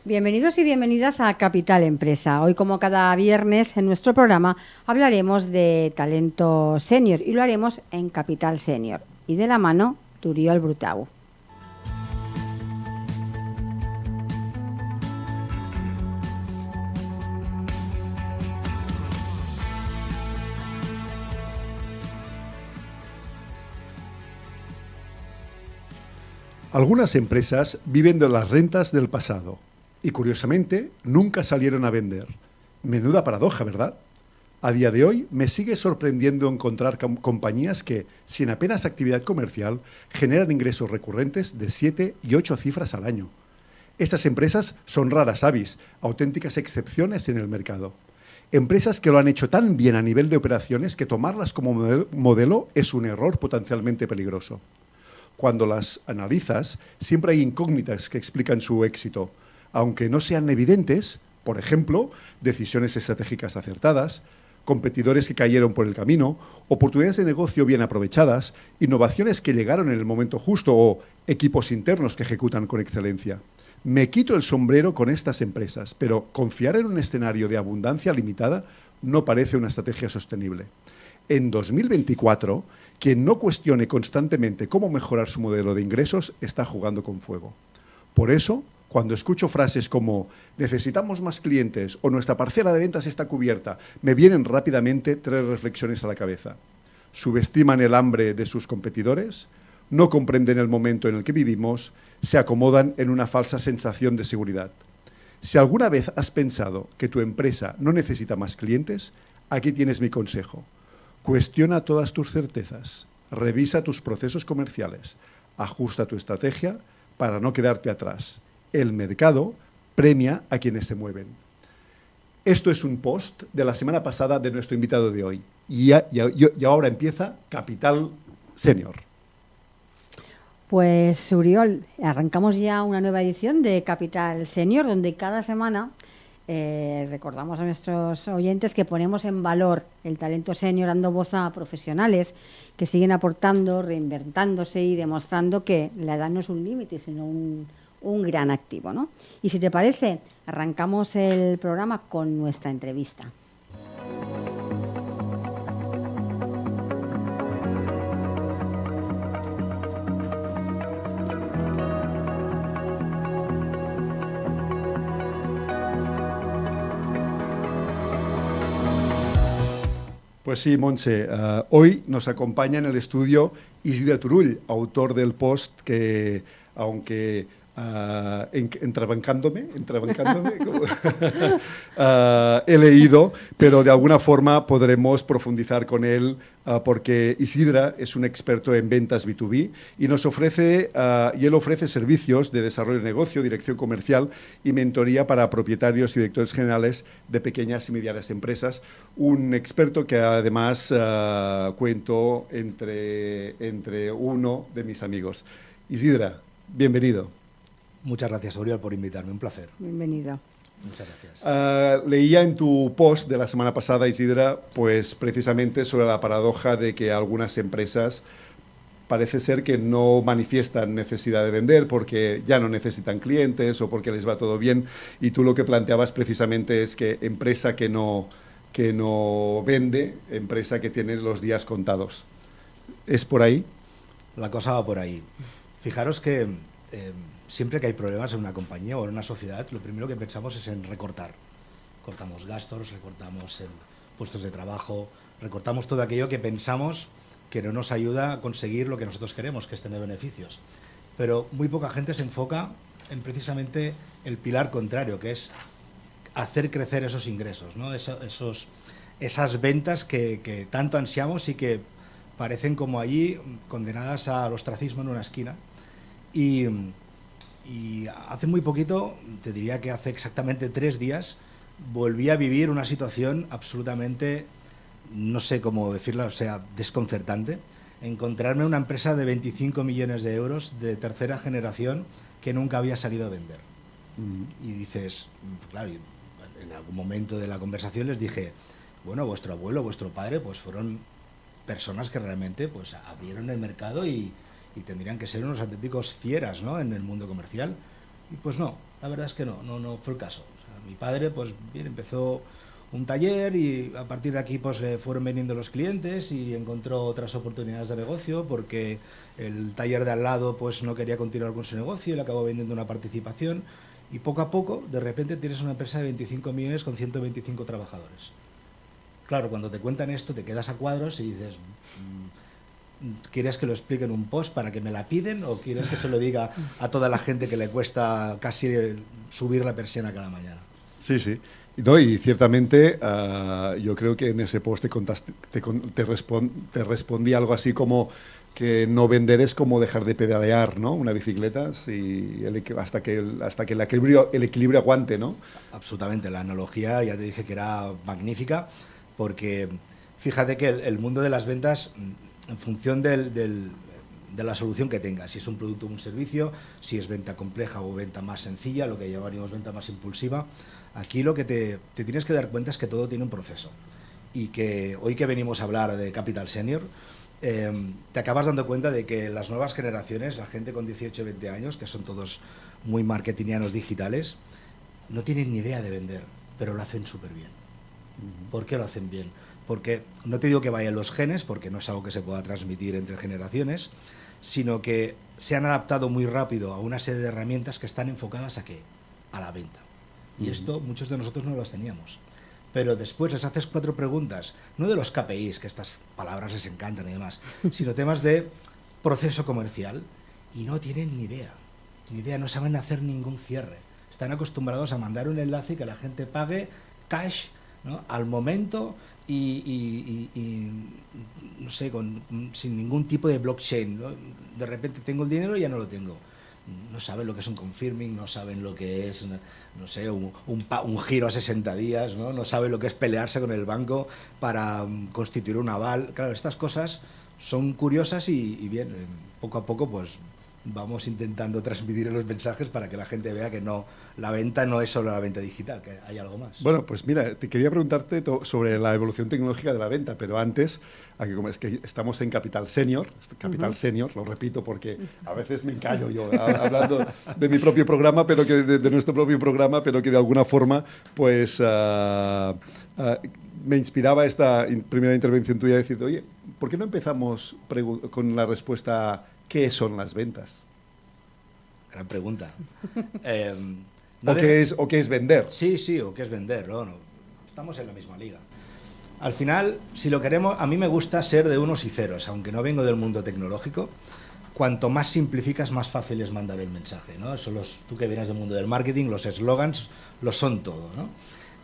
Bienvenidos y bienvenidas a Capital Empresa. Hoy, como cada viernes en nuestro programa, hablaremos de talento senior y lo haremos en Capital Senior y de la mano de Oriol Brutau. Algunas empresas viven de las rentas del pasado y, curiosamente, nunca salieron a vender. Menuda paradoja, ¿verdad? A día de hoy me sigue sorprendiendo encontrar compañías que, sin apenas actividad comercial, generan ingresos recurrentes de 7 y 8 cifras al año. Estas empresas son raras avis, auténticas excepciones en el mercado. Empresas que lo han hecho tan bien a nivel de operaciones que tomarlas como modelo es un error potencialmente peligroso. Cuando las analizas, siempre hay incógnitas que explican su éxito, aunque no sean evidentes, por ejemplo, decisiones estratégicas acertadas, competidores que cayeron por el camino, oportunidades de negocio bien aprovechadas, innovaciones que llegaron en el momento justo o equipos internos que ejecutan con excelencia. Me quito el sombrero con estas empresas, pero confiar en un escenario de abundancia limitada no parece una estrategia sostenible. En 2024, quien no cuestione constantemente cómo mejorar su modelo de ingresos está jugando con fuego. Por eso, cuando escucho frases como «necesitamos más clientes» o «nuestra parcela de ventas está cubierta», me vienen rápidamente 3 reflexiones a la cabeza. Subestiman el hambre de sus competidores, no comprenden el momento en el que vivimos, se acomodan en una falsa sensación de seguridad. Si alguna vez has pensado que tu empresa no necesita más clientes, aquí tienes mi consejo. Cuestiona todas tus certezas, revisa tus procesos comerciales, ajusta tu estrategia para no quedarte atrás. El mercado premia a quienes se mueven. Esto es un post de la semana pasada de nuestro invitado de hoy. Y ahora empieza Capital Senior. Pues, Oriol, arrancamos ya una nueva edición de Capital Senior, donde cada semana recordamos a nuestros oyentes que ponemos en valor el talento senior, dando voz a profesionales que siguen aportando, reinventándose y demostrando que la edad no es un límite, sino un gran activo, ¿no? Y si te parece, arrancamos el programa con nuestra entrevista. Pues sí, Montse, hoy nos acompaña en el estudio Isidre Turull, autor del post que, aunque entrebancándome he leído, pero de alguna forma podremos profundizar con él porque Isidre es un experto en ventas B2B y nos ofrece, y él ofrece servicios de desarrollo de negocio, dirección comercial y mentoría para propietarios y directores generales de pequeñas y medianas empresas. Un experto que además cuento entre uno de mis amigos. Isidre, bienvenido. Muchas gracias, Oriol, por invitarme. Un placer. Bienvenido. Muchas gracias. Leía en tu post de la semana pasada, Isidre, pues precisamente sobre la paradoja de que algunas empresas parece ser que no manifiestan necesidad de vender porque ya no necesitan clientes o porque les va todo bien. Y tú lo que planteabas precisamente es que empresa que no vende, empresa que tiene los días contados. ¿Es por ahí? La cosa va por ahí. Fijaros que siempre que hay problemas en una compañía o en una sociedad, lo primero que pensamos es en recortar. Cortamos gastos, recortamos puestos de trabajo, recortamos todo aquello que pensamos que no nos ayuda a conseguir lo que nosotros queremos, que es tener beneficios. Pero muy poca gente se enfoca en precisamente el pilar contrario, que es hacer crecer esos ingresos, ¿no? Esas ventas que tanto ansiamos y que parecen como allí condenadas al ostracismo en una esquina. Y hace muy poquito, te diría que hace exactamente 3 días, volví a vivir una situación absolutamente, no sé cómo decirlo, o sea, desconcertante. Encontrarme una empresa de 25 millones de euros de tercera generación que nunca había salido a vender. Y dices, claro, en algún momento de la conversación les dije, bueno, vuestro abuelo, vuestro padre, pues fueron personas que realmente pues abrieron el mercado y tendrían que ser unos auténticos fieras, ¿no?, en el mundo comercial. Y pues no, La verdad es que no fue el caso. O sea, mi padre, pues bien, empezó un taller y a partir de aquí pues le fueron viniendo los clientes y encontró otras oportunidades de negocio porque el taller de al lado pues no quería continuar con su negocio y le acabó vendiendo una participación y poco a poco de repente tienes una empresa de 25 millones con 125 trabajadores. Claro, cuando te cuentan esto te quedas a cuadros y dices, ¿quieres que lo explique en un post para que me la piden o quieres que se lo diga a toda la gente que le cuesta casi subir la persiana cada mañana? Sí, sí. No, y ciertamente yo creo que en ese post te respondí algo así como que no vender es como dejar de pedalear, ¿no? Una bicicleta hasta que el equilibrio aguante, ¿no? Absolutamente, la analogía ya te dije que era magnífica porque fíjate que el mundo de las ventas, en función de la solución que tengas, si es un producto o un servicio, si es venta compleja o venta más sencilla, lo que llamaríamos venta más impulsiva, aquí lo que te tienes que dar cuenta es que todo tiene un proceso y que hoy que venimos a hablar de Capital Senior, te acabas dando cuenta de que las nuevas generaciones, la gente con 18 o 20 años, que son todos muy marketingianos digitales, no tienen ni idea de vender, pero lo hacen súper bien. ¿Por qué lo hacen bien? Porque no te digo que vayan los genes, porque no es algo que se pueda transmitir entre generaciones, sino que se han adaptado muy rápido a una serie de herramientas que están enfocadas ¿a qué? A la venta. Y esto muchos de nosotros no las teníamos. Pero después les haces 4 preguntas, no de los KPIs, que estas palabras les encantan y demás, sino temas de proceso comercial, y no tienen ni idea, no saben hacer ningún cierre. Están acostumbrados a mandar un enlace y que la gente pague cash, ¿no? Al momento y no sé, sin ningún tipo de blockchain, ¿no? De repente tengo el dinero y ya no lo tengo. No saben lo que es un confirming, no saben lo que es, no sé, un giro a 60 días, ¿no? No saben lo que es pelearse con el banco para constituir un aval. Claro, estas cosas son curiosas y bien, poco a poco pues vamos intentando transmitir los mensajes para que la gente vea que no, la venta no es solo la venta digital, que hay algo más. Bueno, pues mira, te quería preguntarte sobre la evolución tecnológica de la venta, pero antes, aquí como es que estamos en Capital Senior, Senior, lo repito porque a veces me encallo yo hablando de mi propio programa, pero que de nuestro propio programa, pero que de alguna forma, pues me inspiraba esta primera intervención tuya a decirte, oye, ¿por qué no empezamos con la respuesta ¿qué son las ventas? Gran pregunta. ¿O qué es vender? Sí, o qué es vender, ¿no? Estamos en la misma liga. Al final, si lo queremos, a mí me gusta ser de unos y ceros, aunque no vengo del mundo tecnológico. Cuanto más simplificas, más fácil es mandar el mensaje, ¿no? Tú que vienes del mundo del marketing, los eslogans lo son todo, ¿no?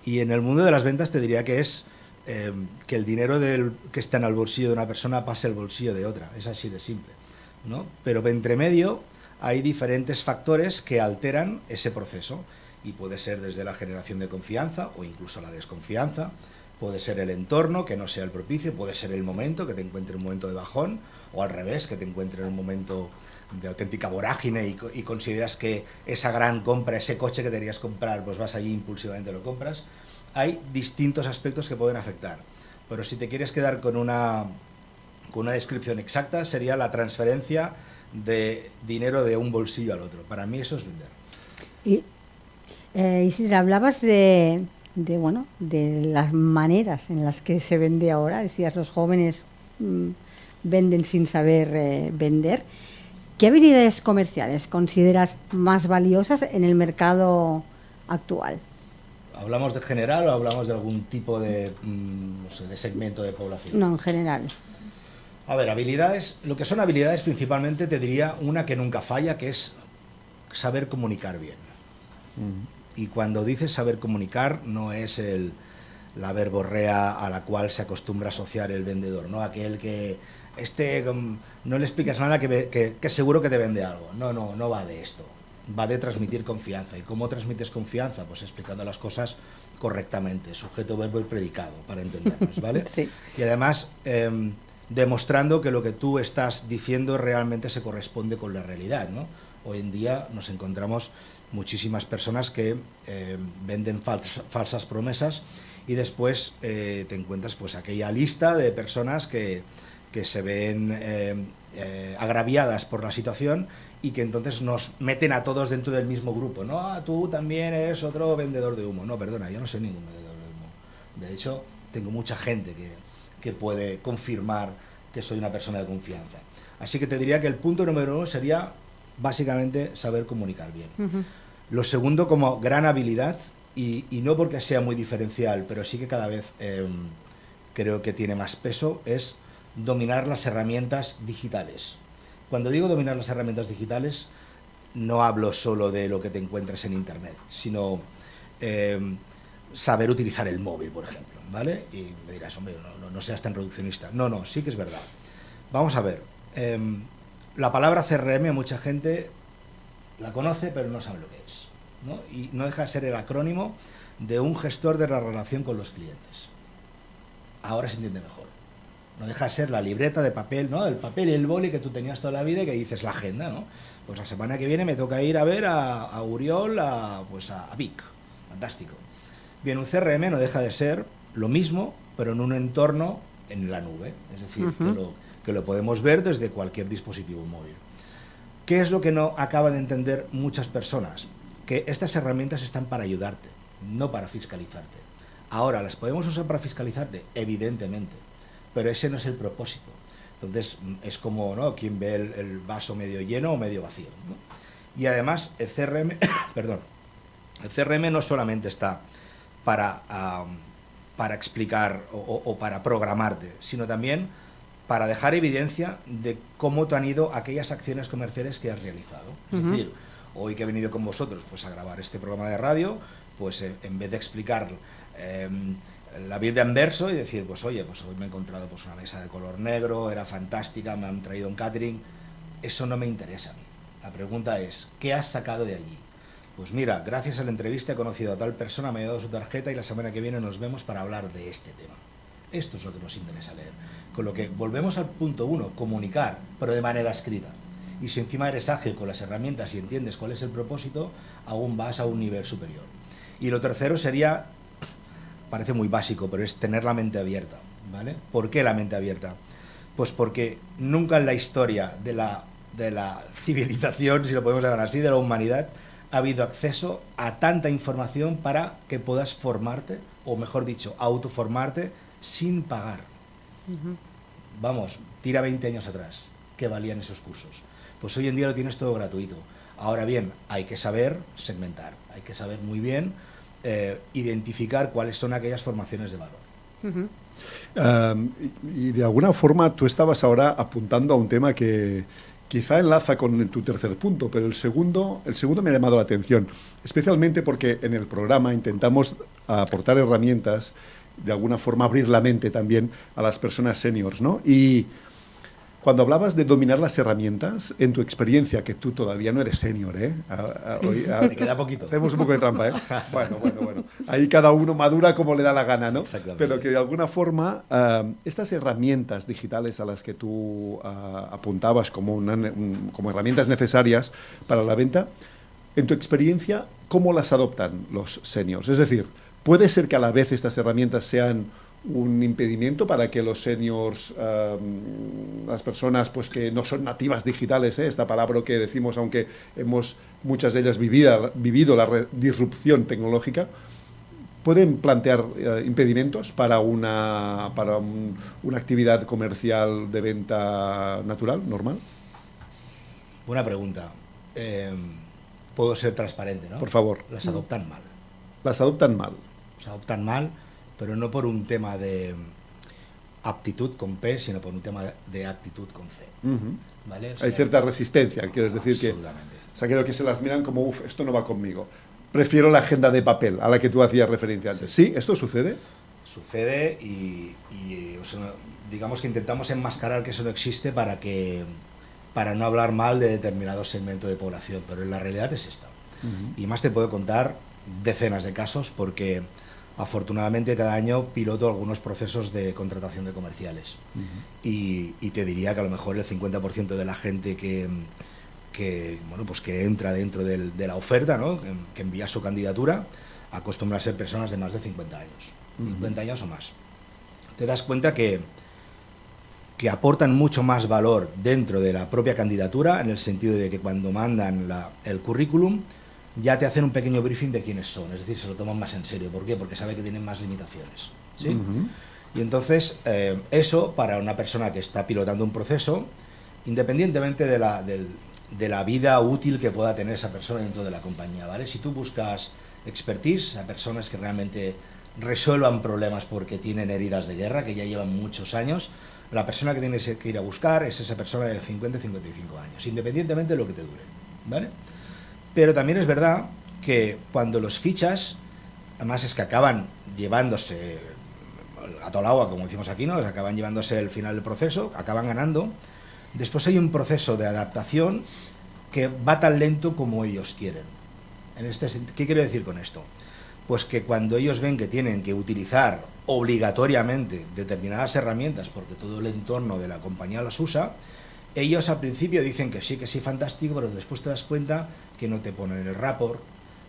Y en el mundo de las ventas te diría que es que el dinero que está en el bolsillo de una persona pase al bolsillo de otra. Es así de simple, ¿no? Pero entre medio hay diferentes factores que alteran ese proceso y puede ser desde la generación de confianza o incluso la desconfianza, puede ser el entorno que no sea el propicio, puede ser el momento, que te encuentre en un momento de bajón o al revés, que te encuentre en un momento de auténtica vorágine y consideras que esa gran compra, ese coche que deberías comprar, pues vas allí impulsivamente lo compras. Hay distintos aspectos que pueden afectar, pero si te quieres quedar con una descripción exacta, sería la transferencia de dinero de un bolsillo al otro. Para mí eso es vender. Y Isidra, hablabas de las maneras en las que se vende ahora. Decías, los jóvenes venden sin saber vender. ¿Qué habilidades comerciales consideras más valiosas en el mercado actual? ¿Hablamos de general o hablamos de algún tipo de, no sé, de segmento de población? No, en general. A ver, habilidades, lo que son habilidades principalmente te diría una que nunca falla, que es saber comunicar bien. Y cuando dices saber comunicar, no es la verborrea a la cual se acostumbra a asociar el vendedor, ¿no? Aquel que no le explicas nada que seguro que te vende algo. No va de esto. Va de transmitir confianza. ¿Y cómo transmites confianza? Pues explicando las cosas correctamente, sujeto, verbo y predicado, para entendernos, ¿vale? Sí. Y además demostrando que lo que tú estás diciendo realmente se corresponde con la realidad, ¿no? Hoy en día nos encontramos muchísimas personas que venden falsas promesas y después te encuentras pues aquella lista de personas que se ven agraviadas por la situación y que entonces nos meten a todos dentro del mismo grupo, ¿no? Ah, tú también eres otro vendedor de humo. No, perdona, yo no soy ningún vendedor de humo. De hecho, tengo mucha gente que puede confirmar que soy una persona de confianza. Así que te diría que el punto número 1 sería básicamente saber comunicar bien. Lo segundo, como gran habilidad, y no porque sea muy diferencial, pero sí que cada vez creo que tiene más peso, es dominar las herramientas digitales. Cuando digo dominar las herramientas digitales, no hablo solo de lo que te encuentres en Internet, sino saber utilizar el móvil, por ejemplo, ¿vale? Y me dirás, hombre, no seas tan reduccionista. No, sí que es verdad. Vamos a ver, la palabra CRM mucha gente la conoce, pero no sabe lo que es, ¿no? Y no deja de ser el acrónimo de un gestor de la relación con los clientes. Ahora se entiende mejor. No deja de ser la libreta de papel, ¿no? El papel y el boli que tú tenías toda la vida y que dices la agenda, ¿no? Pues la semana que viene me toca ir a ver a Uriol, a Vic. Fantástico. Bien, un CRM no deja de ser lo mismo, pero en un entorno en la nube. Es decir, que lo podemos ver desde cualquier dispositivo móvil. ¿Qué es lo que no acaban de entender muchas personas? Que estas herramientas están para ayudarte, no para fiscalizarte. Ahora, ¿las podemos usar para fiscalizarte? Evidentemente, pero ese no es el propósito. Entonces, es como, ¿no?, quien ve el vaso medio lleno o medio vacío, ¿no? Y además, el CRM, el CRM no solamente está para explicar o para programarte, sino también para dejar evidencia de cómo te han ido aquellas acciones comerciales que has realizado. Es decir, hoy que he venido con vosotros pues a grabar este programa de radio, pues en vez de explicar la Biblia en verso y decir, pues oye, pues hoy me he encontrado pues una mesa de color negro, era fantástica, me han traído un catering, eso no me interesa a mí. La pregunta es, ¿qué has sacado de allí? Pues mira, gracias a la entrevista he conocido a tal persona, me ha dado su tarjeta y la semana que viene nos vemos para hablar de este tema. Esto es lo que nos interesa leer. Con lo que volvemos al punto 1, comunicar, pero de manera escrita. Y si encima eres ágil con las herramientas y entiendes cuál es el propósito, aún vas a un nivel superior. Y lo tercero sería, parece muy básico, pero es tener la mente abierta, ¿vale? ¿Por qué la mente abierta? Pues porque nunca en la historia de la civilización, si lo podemos llamar así, de la humanidad, ha habido acceso a tanta información para que puedas formarte, o mejor dicho, autoformarte sin pagar. Vamos, tira 20 años atrás, ¿qué valían esos cursos? Pues hoy en día lo tienes todo gratuito. Ahora bien, hay que saber segmentar, hay que saber muy bien identificar cuáles son aquellas formaciones de valor. Y de alguna forma tú estabas ahora apuntando a un tema que quizá enlaza con tu tercer punto, pero el segundo me ha llamado la atención, especialmente porque en el programa intentamos aportar herramientas, de alguna forma abrir la mente también a las personas seniors, ¿no? Y cuando hablabas de dominar las herramientas, en tu experiencia, que tú todavía no eres senior, ¿eh? Me queda poquito. Hacemos un poco de trampa, ¿eh? Bueno. Ahí cada uno madura como le da la gana, ¿no? Exactamente. Pero que de alguna forma estas herramientas digitales a las que tú apuntabas como herramientas necesarias para la venta, en tu experiencia, ¿cómo las adoptan los seniors? Es decir, ¿puede ser que a la vez estas herramientas sean un impedimento para que los seniors, las personas pues que no son nativas digitales, esta palabra que decimos, aunque hemos muchas de ellas vivido la disrupción tecnológica, pueden plantear impedimentos para una actividad comercial de venta natural, normal? Buena pregunta. Puedo ser transparente, ¿no? Por favor. Las adoptan mal. Las adoptan mal. Las adoptan mal, pero no por un tema de aptitud con P, sino por un tema de actitud con C. ¿Vale? O sea, hay cierta resistencia, quieres decir que... Absolutamente. O sea, creo que se las miran como, esto no va conmigo. Prefiero la agenda de papel, a la que tú hacías referencia antes. ¿Sí? ¿Esto sucede? Sucede y o sea, digamos que intentamos enmascarar que eso no existe para no hablar mal de determinado segmento de población, pero la realidad es esta. Y más te puedo contar decenas de casos porque afortunadamente cada año piloto algunos procesos de contratación de comerciales y te diría que a lo mejor el 50% de la gente que entra dentro de la oferta, ¿no? que envía su candidatura, acostumbra a ser personas de más de 50 años, 50 años o más. Te das cuenta que que aportan mucho más valor dentro de la propia candidatura, en el sentido de que cuando mandan el currículum ya te hacen un pequeño briefing de quiénes son, es decir, se lo toman más en serio. ¿Por qué? Porque sabe que tienen más limitaciones, ¿sí? Y entonces eso, para una persona que está pilotando un proceso, independientemente de la vida útil que pueda tener esa persona dentro de la compañía, ¿vale? Si tú buscas expertise a personas que realmente resuelvan problemas porque tienen heridas de guerra, que ya llevan muchos años, la persona que tienes que ir a buscar es esa persona de 50 y 55 años, independientemente de lo que te dure, ¿vale? Pero también es verdad que cuando los fichas, además es que acaban llevándose el gato al agua, como decimos aquí, ¿no? Acaban llevándose el final del proceso, acaban ganando. Después hay un proceso de adaptación que va tan lento como ellos quieren. ¿Qué quiero decir con esto? Pues que cuando ellos ven que tienen que utilizar obligatoriamente determinadas herramientas, porque todo el entorno de la compañía las usa, ellos al principio dicen que sí, fantástico, pero después te das cuenta que no te ponen el rapport,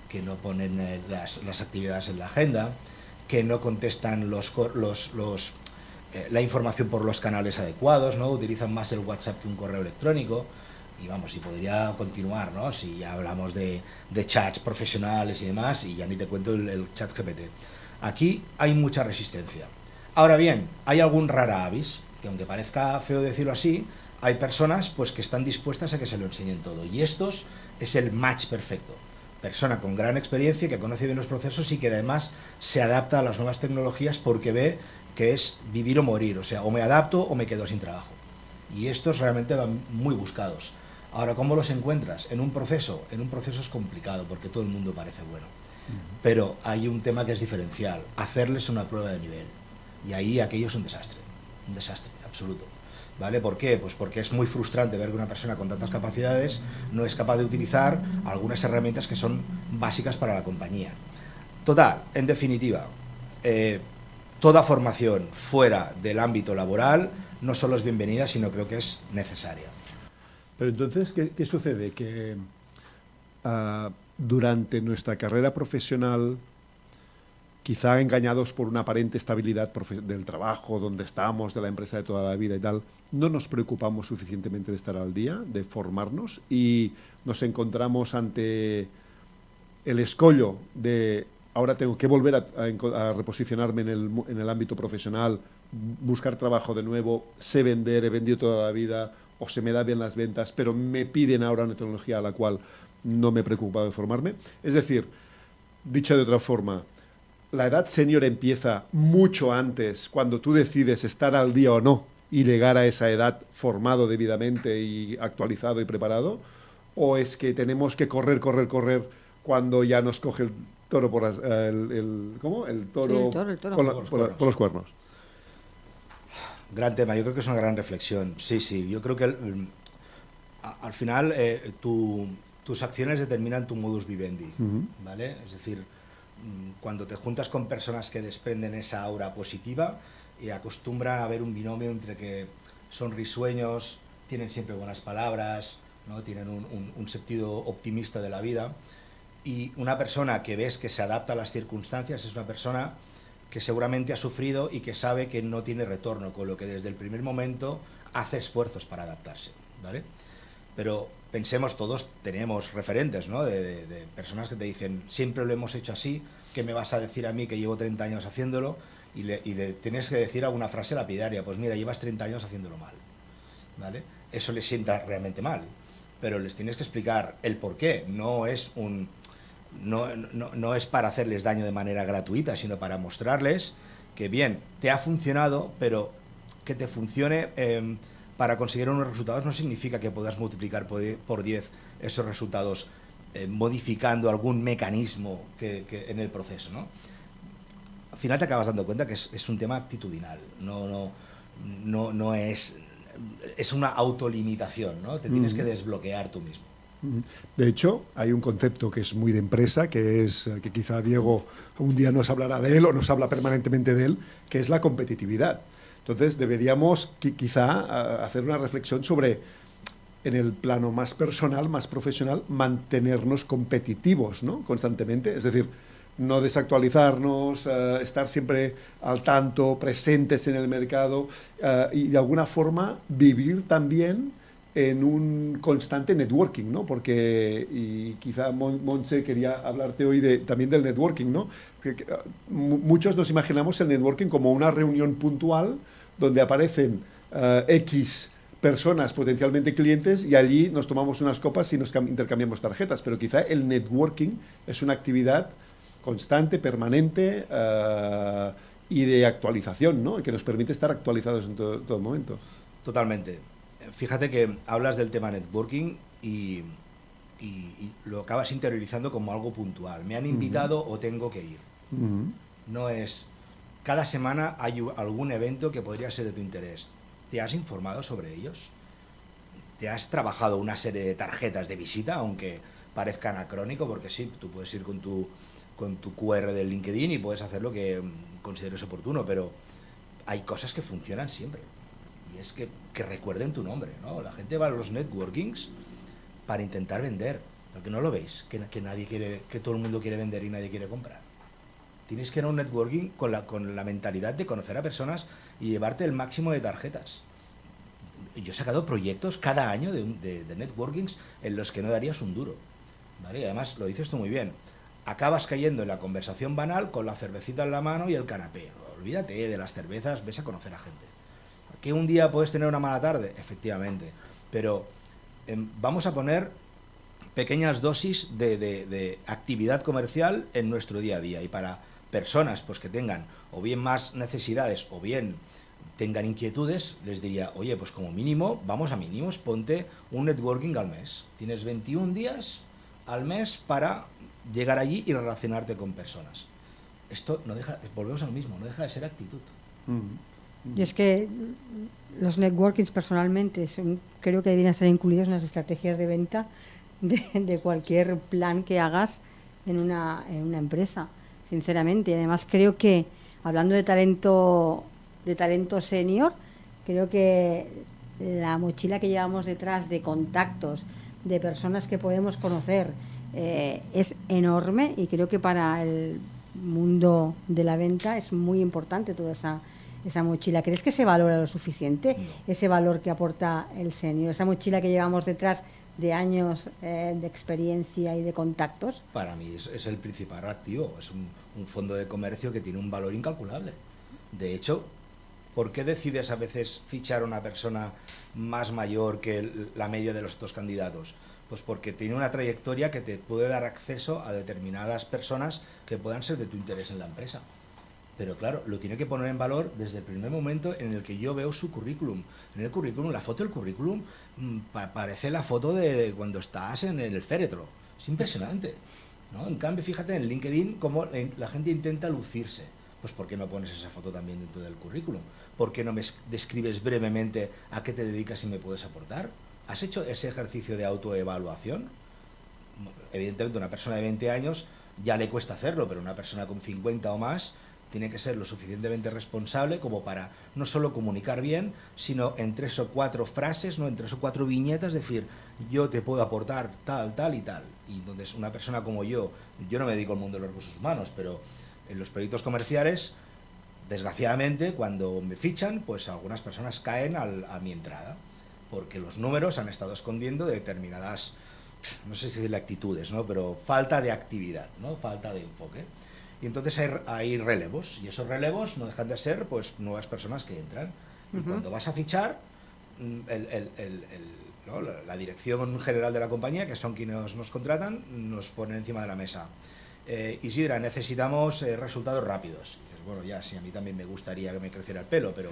que no ponen las actividades en la agenda, que no contestan la información por los canales adecuados, ¿no? Utilizan más el WhatsApp que un correo electrónico. Y vamos, y podría continuar, ¿no? Si ya hablamos de chats profesionales y demás, y ya ni te cuento el chat GPT. Aquí hay mucha resistencia. Ahora bien, hay algún rara avis, que aunque parezca feo decirlo así, hay personas pues que están dispuestas a que se lo enseñen todo. Y estos es el match perfecto. Persona con gran experiencia, que conoce bien los procesos y que además se adapta a las nuevas tecnologías porque ve que es vivir o morir. O sea, o me adapto o me quedo sin trabajo. Y estos realmente van muy buscados. Ahora, ¿cómo los encuentras? En un proceso es complicado porque todo el mundo parece bueno. Pero hay un tema que es diferencial, hacerles una prueba de nivel. Y ahí aquello es un desastre absoluto. ¿Vale? ¿Por qué? Pues porque es muy frustrante ver que una persona con tantas capacidades no es capaz de utilizar algunas herramientas que son básicas para la compañía. Total, en definitiva, toda formación fuera del ámbito laboral no solo es bienvenida, sino creo que es necesaria. Pero entonces, ¿qué sucede? Que durante nuestra carrera profesional, quizá engañados por una aparente estabilidad del trabajo, donde estamos, de la empresa de toda la vida y tal, no nos preocupamos suficientemente de estar al día, de formarnos, y nos encontramos ante el escollo de ahora tengo que volver a reposicionarme en el ámbito profesional, buscar trabajo de nuevo, sé vender, he vendido toda la vida, o se me da bien las ventas, pero me piden ahora una tecnología a la cual no me he preocupado de formarme. Es decir, dicho de otra forma, la edad senior empieza mucho antes, cuando tú decides estar al día o no y llegar a esa edad formado debidamente y actualizado y preparado, o es que tenemos que correr cuando ya nos coge el toro por ¿cómo? El toro, sí, el toro. Por los cuernos. Gran tema, yo creo que es una gran reflexión. Sí, yo creo que al final tus acciones determinan tu modus vivendi, ¿vale? Es decir, cuando te juntas con personas que desprenden esa aura positiva y acostumbran a haber un binomio entre que son risueños, tienen siempre buenas palabras, ¿no? Tienen un sentido optimista de la vida, y una persona que ves que se adapta a las circunstancias es una persona que seguramente ha sufrido y que sabe que no tiene retorno, con lo que desde el primer momento hace esfuerzos para adaptarse, ¿vale? Pero pensemos, todos tenemos referentes, ¿no? de personas que te dicen, siempre lo hemos hecho así, ¿qué me vas a decir a mí que llevo 30 años haciéndolo? Y le tienes que decir alguna frase lapidaria, pues mira, llevas 30 años haciéndolo mal, ¿vale? Eso les sienta realmente mal, pero les tienes que explicar el por qué. No es para hacerles daño de manera gratuita, sino para mostrarles que bien, te ha funcionado, pero que te funcione para conseguir unos resultados no significa que puedas multiplicar por 10 esos resultados modificando algún mecanismo que en el proceso, ¿no? Al final te acabas dando cuenta que es un tema actitudinal, no es una autolimitación, ¿no? Te tienes que desbloquear tú mismo. De hecho, hay un concepto que es muy de empresa, que quizá Diego un día nos hablará de él o nos habla permanentemente de él, que es la competitividad. Entonces, deberíamos quizá hacer una reflexión sobre, en el plano más personal, más profesional, mantenernos competitivos, ¿no? Constantemente. Es decir, no desactualizarnos, estar siempre al tanto, presentes en el mercado y de alguna forma vivir también en un constante networking, ¿no? Porque, y quizá Montse quería hablarte hoy también del networking, ¿no? Muchos nos imaginamos el networking como una reunión puntual donde aparecen X personas potencialmente clientes y allí nos tomamos unas copas y nos intercambiamos tarjetas, pero quizá el networking es una actividad constante, permanente y de actualización, ¿no? Que nos permite estar actualizados en todo momento. Totalmente. Fíjate que hablas del tema networking y lo acabas interiorizando como algo puntual. Me han invitado o tengo que ir. No es... Cada semana hay algún evento que podría ser de tu interés. ¿Te has informado sobre ellos? ¿Te has trabajado una serie de tarjetas de visita, aunque parezca anacrónico? Porque sí, tú puedes ir con tu QR del LinkedIn y puedes hacer lo que consideres oportuno, pero hay cosas que funcionan siempre. Y es que recuerden tu nombre, ¿no? La gente va a los networkings para intentar vender, porque no lo veis, que nadie quiere, que todo el mundo quiere vender y nadie quiere comprar. Tienes que ir a un networking con la mentalidad de conocer a personas y llevarte el máximo de tarjetas. Yo he sacado proyectos cada año de networkings en los que no darías un duro, ¿vale? Y además, lo dices tú muy bien, acabas cayendo en la conversación banal con la cervecita en la mano y el canapé. Olvídate de las cervezas, ves a conocer a gente. ¿Que un día puedes tener una mala tarde? Efectivamente, pero vamos a poner pequeñas dosis de actividad comercial en nuestro día a día, y para personas pues que tengan o bien más necesidades o bien tengan inquietudes, les diría, oye, pues como mínimo, vamos a mínimos, ponte un networking al mes. Tienes 21 días al mes para llegar allí y relacionarte con personas. Esto no deja, volvemos a lo mismo, no deja de ser actitud. Y es que los networkings personalmente creo que deberían ser incluidos en las estrategias de venta de cualquier plan que hagas en una empresa, sinceramente. Y además creo que, hablando de talento senior, creo que la mochila que llevamos detrás de contactos, de personas que podemos conocer, es enorme, y creo que para el mundo de la venta es muy importante toda esa mochila. ¿Crees que se valora lo suficiente? No. Ese valor que aporta el senior, esa mochila que llevamos detrás de años de experiencia y de contactos. Para mí es el principal activo, es un fondo de comercio que tiene un valor incalculable. De hecho, ¿por qué decides a veces fichar a una persona más mayor que la media de los otros candidatos? Pues porque tiene una trayectoria que te puede dar acceso a determinadas personas que puedan ser de tu interés en la empresa. Pero claro, lo tiene que poner en valor desde el primer momento en el que yo veo su currículum. En el currículum, la foto del currículum parece la foto de cuando estás en el féretro. Es impresionante, ¿no? En cambio, fíjate en LinkedIn cómo la gente intenta lucirse. Pues ¿por qué no pones esa foto también dentro del currículum? ¿Por qué no me describes brevemente a qué te dedicas y me puedes aportar? ¿Has hecho ese ejercicio de autoevaluación? Evidentemente, una persona de 20 años ya le cuesta hacerlo, pero una persona con 50 o más tiene que ser lo suficientemente responsable como para no solo comunicar bien, sino en 3 o 4 frases, no en 3 o 4 viñetas, decir, yo te puedo aportar tal, tal y tal. Y entonces una persona como yo no me dedico al mundo de los recursos humanos, pero en los proyectos comerciales, desgraciadamente, cuando me fichan, pues algunas personas caen a mi entrada, porque los números han estado escondiendo determinadas, no sé si decirle actitudes, ¿no? Pero falta de actividad, ¿no? Falta de enfoque. Y entonces hay relevos, y esos relevos no dejan de ser pues nuevas personas que entran. Y cuando vas a fichar, ¿no? La dirección general de la compañía, que son quienes nos contratan, nos ponen encima de la mesa. Isidra, necesitamos resultados rápidos. Y dices, bueno, ya, sí, a mí también me gustaría que me creciera el pelo, pero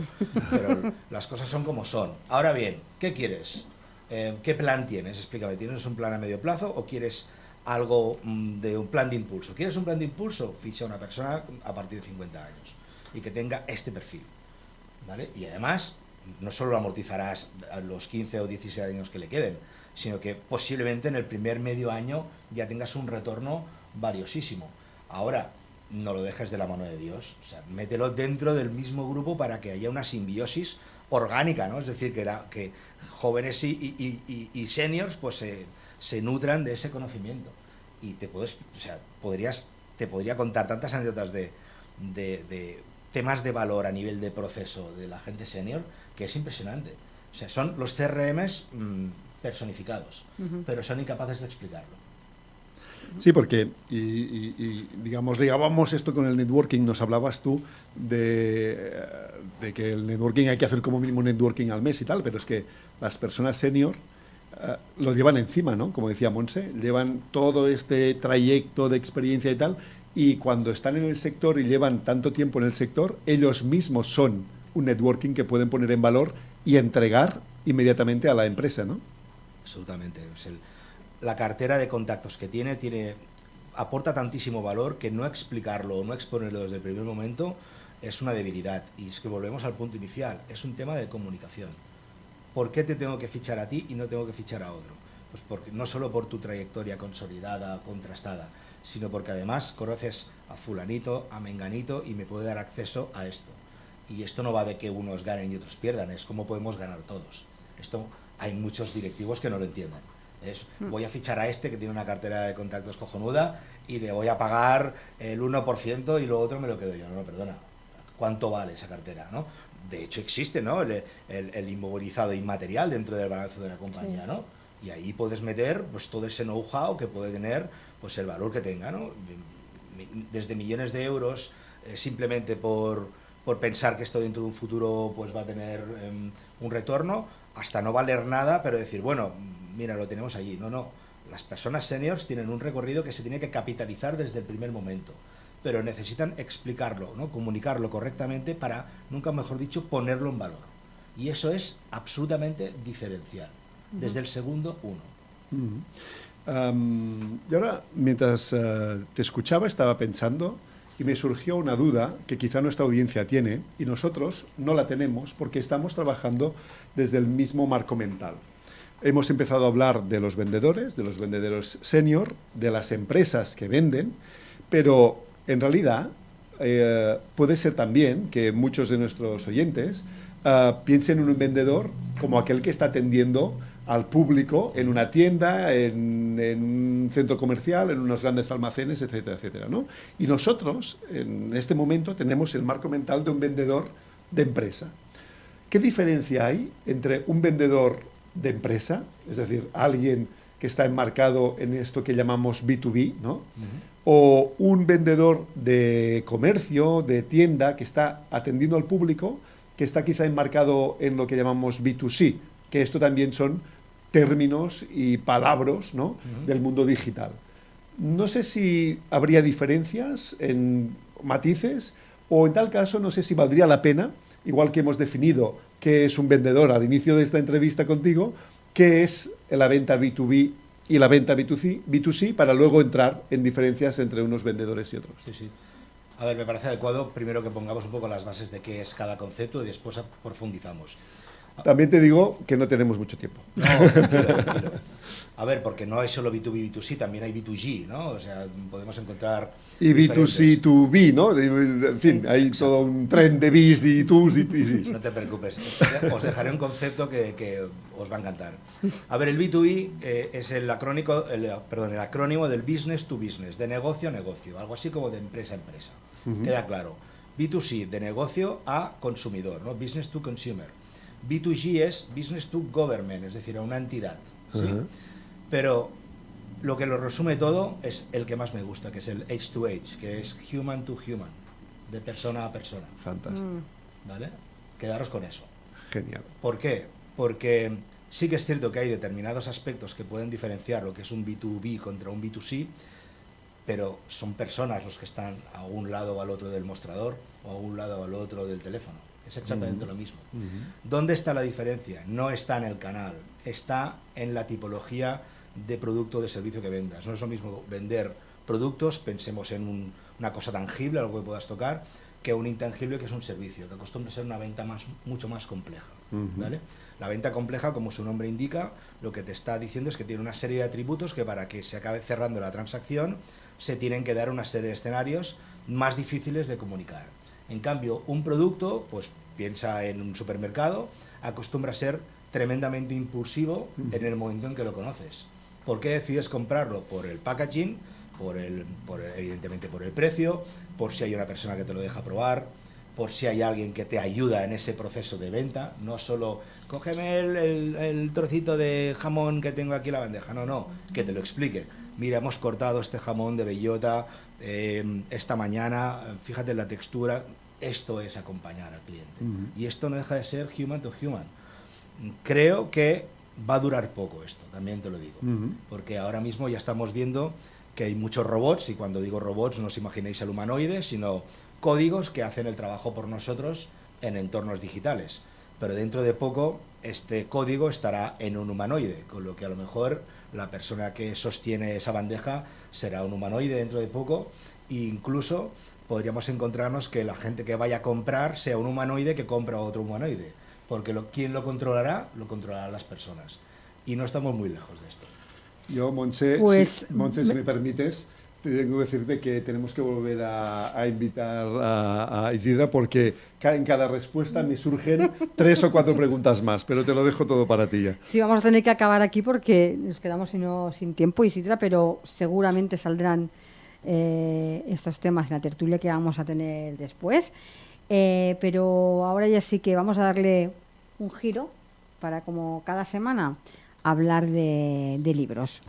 las cosas son como son. Ahora bien, ¿qué quieres? ¿Qué plan tienes? Explícame, ¿tienes un plan a medio plazo o quieres algo de un plan de impulso? ¿Quieres un plan de impulso? Ficha a una persona a partir de 50 años y que tenga este perfil, ¿vale? Y además, no solo lo amortizarás a los 15 o 16 años que le queden, sino que posiblemente en el primer medio año ya tengas un retorno valiosísimo. Ahora, no lo dejes de la mano de Dios, o sea, mételo dentro del mismo grupo para que haya una simbiosis orgánica, ¿no? Es decir, que jóvenes y seniors pues se nutran de ese conocimiento, y podrías te podría contar tantas anécdotas de temas de valor a nivel de proceso de la gente senior que es impresionante. O sea, son los CRMs personificados, pero son incapaces de explicarlo. Sí, porque, y digamos, ligábamos esto con el networking, nos hablabas tú de que el networking hay que hacer como mínimo networking al mes y tal, pero es que las personas senior lo llevan encima, ¿no? Como decía Monse, llevan todo este trayecto de experiencia y tal, y cuando están en el sector y llevan tanto tiempo en el sector, ellos mismos son un networking que pueden poner en valor y entregar inmediatamente a la empresa, ¿no? Absolutamente. La cartera de contactos que tiene aporta tantísimo valor que no explicarlo o no exponerlo desde el primer momento es una debilidad. Y es que volvemos al punto inicial, es un tema de comunicación. ¿Por qué te tengo que fichar a ti y no tengo que fichar a otro? Pues porque, no solo por tu trayectoria consolidada, contrastada, sino porque además conoces a fulanito, a menganito y me puede dar acceso a esto. Y esto no va de que unos ganen y otros pierdan, es cómo podemos ganar todos. Esto hay muchos directivos que no lo entienden. Voy a fichar a este que tiene una cartera de contactos cojonuda y le voy a pagar el 1% y lo otro me lo quedo yo. No, perdona, ¿cuánto vale esa cartera, no? De hecho existe, ¿no? el inmovilizado inmaterial dentro del balance de la compañía, ¿no? Y ahí puedes meter pues todo ese know-how que puede tener pues el valor que tenga, ¿no? Desde millones de euros simplemente por pensar que esto dentro de un futuro pues va a tener un retorno, hasta no valer nada, pero decir, bueno, mira, lo tenemos allí. No. Las personas seniors tienen un recorrido que se tiene que capitalizar desde el primer momento, pero necesitan explicarlo, ¿no? Comunicarlo correctamente para, nunca mejor dicho, ponerlo en valor. Y eso es absolutamente diferencial, desde el segundo uno. Y ahora, mientras te escuchaba, estaba pensando y me surgió una duda que quizá nuestra audiencia tiene y nosotros no la tenemos porque estamos trabajando desde el mismo marco mental. Hemos empezado a hablar de los vendedores senior, de las empresas que venden, pero en realidad puede ser también que muchos de nuestros oyentes piensen en un vendedor como aquel que está atendiendo al público en una tienda, en un centro comercial, en unos grandes almacenes, etcétera, etcétera, ¿no? Y nosotros, en este momento, tenemos el marco mental de un vendedor de empresa. ¿Qué diferencia hay entre un vendedor de empresa, es decir, alguien que está enmarcado en esto que llamamos B2B, ¿no? O un vendedor de comercio, de tienda, que está atendiendo al público, que está quizá enmarcado en lo que llamamos B2C, que esto también son términos y palabras, ¿no? Del mundo digital. No sé si habría diferencias en matices o en tal caso no sé si valdría la pena, igual que hemos definido qué es un vendedor al inicio de esta entrevista contigo, qué es la venta B2B y la venta B2C para luego entrar en diferencias entre unos vendedores y otros. Sí. A ver, me parece adecuado primero que pongamos un poco las bases de qué es cada concepto y después profundizamos. También te digo que no tenemos mucho tiempo. No, tranquilo. A ver, porque no hay solo B2B, B2C, también hay B2G, ¿no? O sea, podemos encontrar... Y B2C, 2B, ¿no? En fin, hay exacto. Todo un tren de Bs y Tus y Cs. No te preocupes, os dejaré un concepto que os va a encantar. A ver, el B2B es el acrónimo del business to business, de negocio a negocio, algo así como de empresa a empresa. Queda claro. B2C, de negocio a consumidor, ¿no? Business to consumer. B2G es business to government, es decir, a una entidad, ¿sí? Pero lo que lo resume todo es el que más me gusta, que es el H2H, que es human to human, de persona a persona. Fantástico. ¿Vale? Quedaros con eso. Genial. ¿Por qué? Porque sí que es cierto que hay determinados aspectos que pueden diferenciar lo que es un B2B contra un B2C, pero son personas los que están a un lado o al otro del mostrador o a un lado o al otro del teléfono. Es exactamente lo mismo. ¿Dónde está la diferencia? No está en el canal, está en la tipología de producto o de servicio que vendas. No es lo mismo vender productos, pensemos en una cosa tangible, algo que puedas tocar, que un intangible que es un servicio, que acostumbra a ser una venta mucho más compleja. ¿Vale? La venta compleja, como su nombre indica, lo que te está diciendo es que tiene una serie de atributos que para que se acabe cerrando la transacción se tienen que dar una serie de escenarios más difíciles de comunicar. En cambio, un producto, pues piensa en un supermercado, acostumbra a ser tremendamente impulsivo en el momento en que lo conoces. ¿Por qué decides comprarlo? ¿Por el packaging? evidentemente por el precio, por si hay una persona que te lo deja probar, por si hay alguien que te ayuda en ese proceso de venta, no solo cógeme el trocito de jamón que tengo aquí en la bandeja, no, que te lo explique. Mira, hemos cortado este jamón de bellota esta mañana, fíjate en la textura, esto es acompañar al cliente. Y esto no deja de ser human to human. Creo que va a durar poco esto, también te lo digo, porque ahora mismo ya estamos viendo que hay muchos robots, y cuando digo robots no os imaginéis el humanoide, sino códigos que hacen el trabajo por nosotros en entornos digitales. Pero dentro de poco este código estará en un humanoide, con lo que a lo mejor la persona que sostiene esa bandeja será un humanoide dentro de poco, e incluso podríamos encontrarnos que la gente que vaya a comprar sea un humanoide que compra a otro humanoide, porque ¿quién lo controlará? Lo controlarán las personas. Y no estamos muy lejos de esto. Yo, Montse, Pues, si me permites, tengo que decirte que tenemos que volver a invitar a Isidra, porque en cada respuesta me surgen 3 o 4 preguntas más, pero te lo dejo todo para ti ya. Sí, vamos a tener que acabar aquí porque nos quedamos sin tiempo, Isidra, pero seguramente saldrán estos temas en la tertulia que vamos a tener después. Pero ahora ya sí que vamos a darle un giro para, como cada semana, hablar de libros.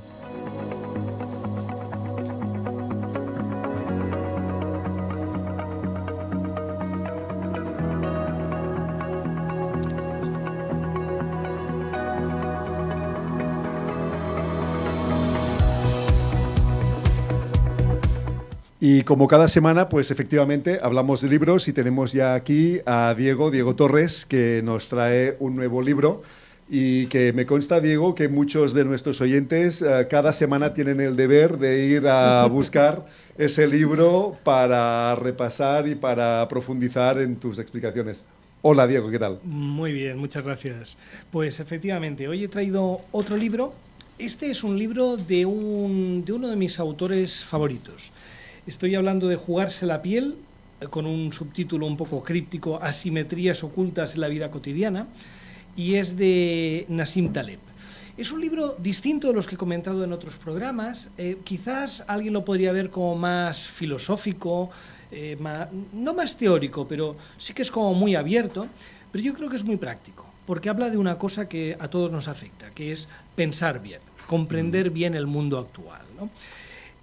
Y como cada semana, pues efectivamente hablamos de libros y tenemos ya aquí a Diego Torres, que nos trae un nuevo libro y que me consta, Diego, que muchos de nuestros oyentes cada semana tienen el deber de ir a buscar ese libro para repasar y para profundizar en tus explicaciones. Hola, Diego, ¿qué tal? Muy bien, muchas gracias. Pues efectivamente, hoy he traído otro libro. Este es un libro de uno de mis autores favoritos. Estoy hablando de Jugarse la piel, con un subtítulo un poco críptico, Asimetrías ocultas en la vida cotidiana, y es de Nassim Taleb. Es un libro distinto de los que he comentado en otros programas. Quizás alguien lo podría ver como más filosófico, no más teórico, pero sí que es como muy abierto, pero yo creo que es muy práctico, porque habla de una cosa que a todos nos afecta, que es pensar bien, comprender bien el mundo actual, ¿no?